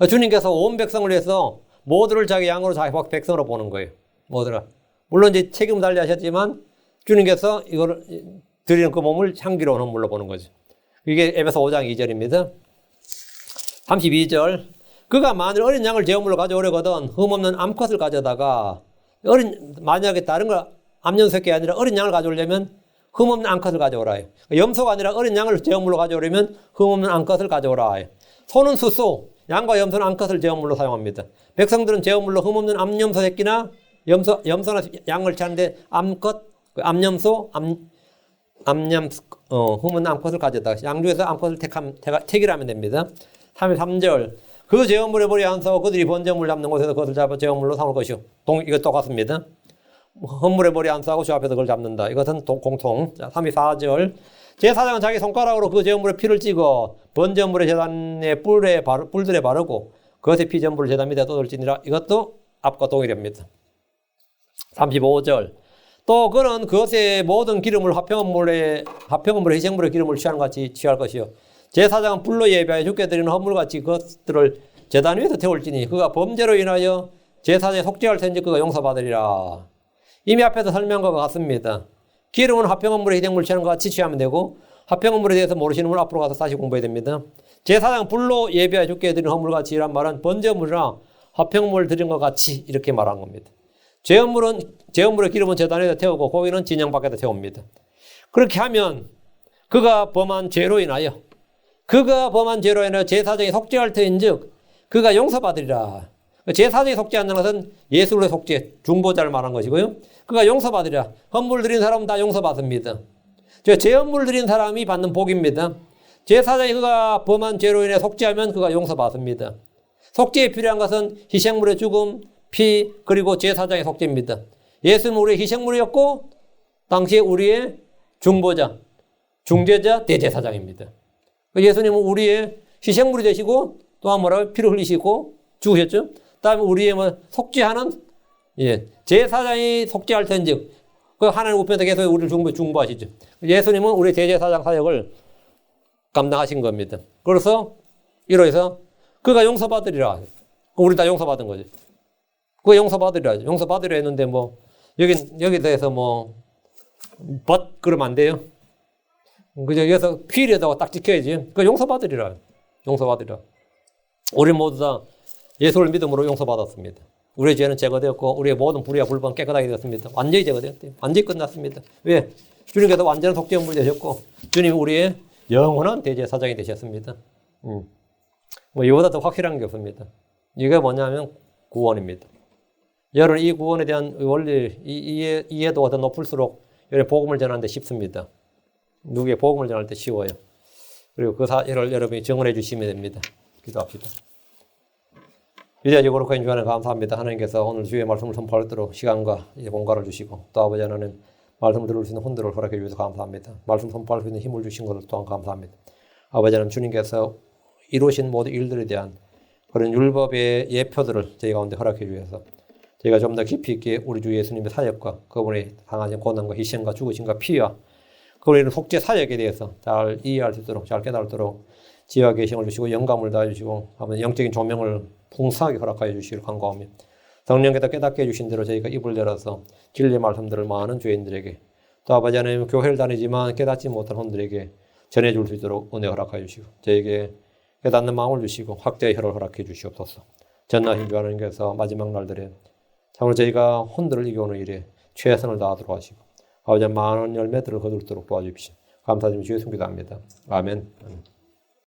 주님께서 온 백성을 위해서 모두를 자기 양으로 자기 백성으로 보는 거예요. 모두가. 물론 이제 책임을 달리하셨지만 주님께서 이걸 드리는 그 몸을 향기로운 헌물로 보는 거죠. 이게 에베소 5장 2절입니다. 32절. 그가 만일 어린 양을 제물로 가져오려거든 흠없는 암컷을 가져다가 만약에 다른 걸 암염소가 아니라 어린 양을 가져오려면 흠없는 암컷을 가져오라. 염소가 아니라 어린 양을 제물로 가져오려면 흠없는 암컷을 가져오라. 소는 수소, 양과 염소는 암컷을 제물로 사용합니다. 백성들은 제물로 흠없는 암염소 새끼나 염소나 양을 취하는데 암컷, 암염소, 흠없는 암컷을 가져다가 양중에서 암컷을 택이라 하면 됩니다. 3절. 그 제물의 머리 안서 그들이 번제물 잡는 곳에서 그것을 잡아 제물로 삼을 것이요. 이거 똑같습니다. 헌물의 머리 안수하고 주 앞에서 그걸 잡는다. 이것은 공통. 자, 34절. 제사장은 자기 손가락으로 그 제물의 피를 찍어 번제물의 제단의 뿔들에 바르고 그것의 피 전부를 제단 밑에 떠돌지니라. 이것도 앞과 동일합니다. 35절. 또 그는 그것의 모든 기름을 화평한 물에 희생물의 기름을 취하는 같이 취할 것이요. 제사장은 불로 예배하여 주께 드리는 헌물같이 그것들을 제단 위에서 태울지니 그가 범죄로 인하여 제사장이 속죄할 텐지 그가 용서받으리라. 이미 앞에서 설명한 것과 같습니다. 기름은 화평한 물에 희생물 취하는 것 같이 취하면 되고 화평한 물에 대해서 모르시는 분은 앞으로 가서 다시 공부해야 됩니다. 제사장 불로 예배하여 주께 드리는 헌물같이 이란 말은 번제물이나 화평물 드린 것 같이 이렇게 말한 겁니다. 제헌물의 기름은 제단에다 태우고 고기는 진영 밖에다 태웁니다. 그렇게 하면 그가 범한 죄로 인하여 제사장이 속죄할 터인즉 그가 용서받으리라. 제사장이 속죄한다는 것은 예수의 속죄, 중보자를 말한 것이고요. 그가 용서받으리라. 헌물 드린 사람은 다 용서받습니다. 제헌물 드린 사람이 받는 복입니다. 제사장이 그가 범한 죄로 인해 속죄하면 그가 용서받습니다. 속죄에 필요한 것은 희생물의 죽음, 피, 그리고 제사장의 속죄입니다. 예수는 우리의 희생물이었고 당시에 우리의 중보자, 중재자, 대제사장입니다. 예수님은 우리의 희생물이 되시고 또한 뭐라고 피를 흘리시고 죽으셨죠. 다음에 우리의 속죄하는 제사장이 속죄할 텐즉 그 하나님 우편에서 계속 우리를 중보하시죠. 예수님은 우리 대제사장 사역을 감당하신 겁니다. 그래서 이로해서 그가 용서받으리라. 우리 다 용서받은 거죠. 그가 용서받으리라. 용서받으려 했는데 여기 대해서 그러면 안 돼요. 그저 여기서 피일에다가 딱 지켜야지. 그 용서받으리라. 용서받으리라. 우리 모두 다 예수를 믿음으로 용서받았습니다. 우리의 죄는 제거되었고 우리의 모든 불의와 불법은 깨끗하게 되었습니다. 완전히 제거되었대요. 완전히 끝났습니다. 왜? 주님께서 완전한 속죄물이 되셨고 주님이 우리의 영원한 대제사장이 되셨습니다. 이보다 더 확실한 게 없습니다. 이게 뭐냐면 구원입니다. 여러분 이 구원에 대한 원리 이해도가 더 높을수록 복음을 전하는 데 쉽습니다. 누구의 복음을 전할 때 쉬워요. 그리고 그 사실을 여러분이 증언해 주시면 됩니다. 기도합시다. 위대하시고 거룩하신 주 하나님 감사합니다. 하나님께서 오늘 주의 말씀을 선포하도록 시간과 공간을 주시고 또 아버지 하나님 말씀을 들을 수 있는 혼들을 허락해 주셔서 감사합니다. 말씀 선포할 수 있는 힘을 주신 것을 또한 감사합니다. 아버지 하나님 주님께서 이루신 모든 일들에 대한 그런 율법의 예표들을 저희 가운데 허락해 주셔서 저희가 좀 더 깊이 있게 우리 주 예수님의 사역과 그분의 당하신 고난과 희생과 죽으심과 피와 그분의 속죄 사역에 대해서 잘 이해할 수 있도록 잘 깨달도록 지혜와 계시를 주시고 영감을 다해주시고 아버지 영적인 조명을 풍성하게 허락하여 주시기를 간구하며 성령께서 깨닫게 해주신 대로 저희가 입을 열어서 진리의 말씀들을 많은 죄인들에게 또 아버지 하나님 교회를 다니지만 깨닫지 못한 혼들에게 전해줄 수 있도록 은혜 허락하여 주시고 저에게 깨닫는 마음을 주시고 확대의 혀를 허락해 주시옵소서. 전하신 주 하나님께서 마지막 날들에 참으로 저희가 혼들을 이겨오는 일에 최선을 다하도록 하시고 아버지 많은 열매들을 거둘 수 있도록 도와주십시오. 감사드리며 주의 숨기도합니다. 아멘.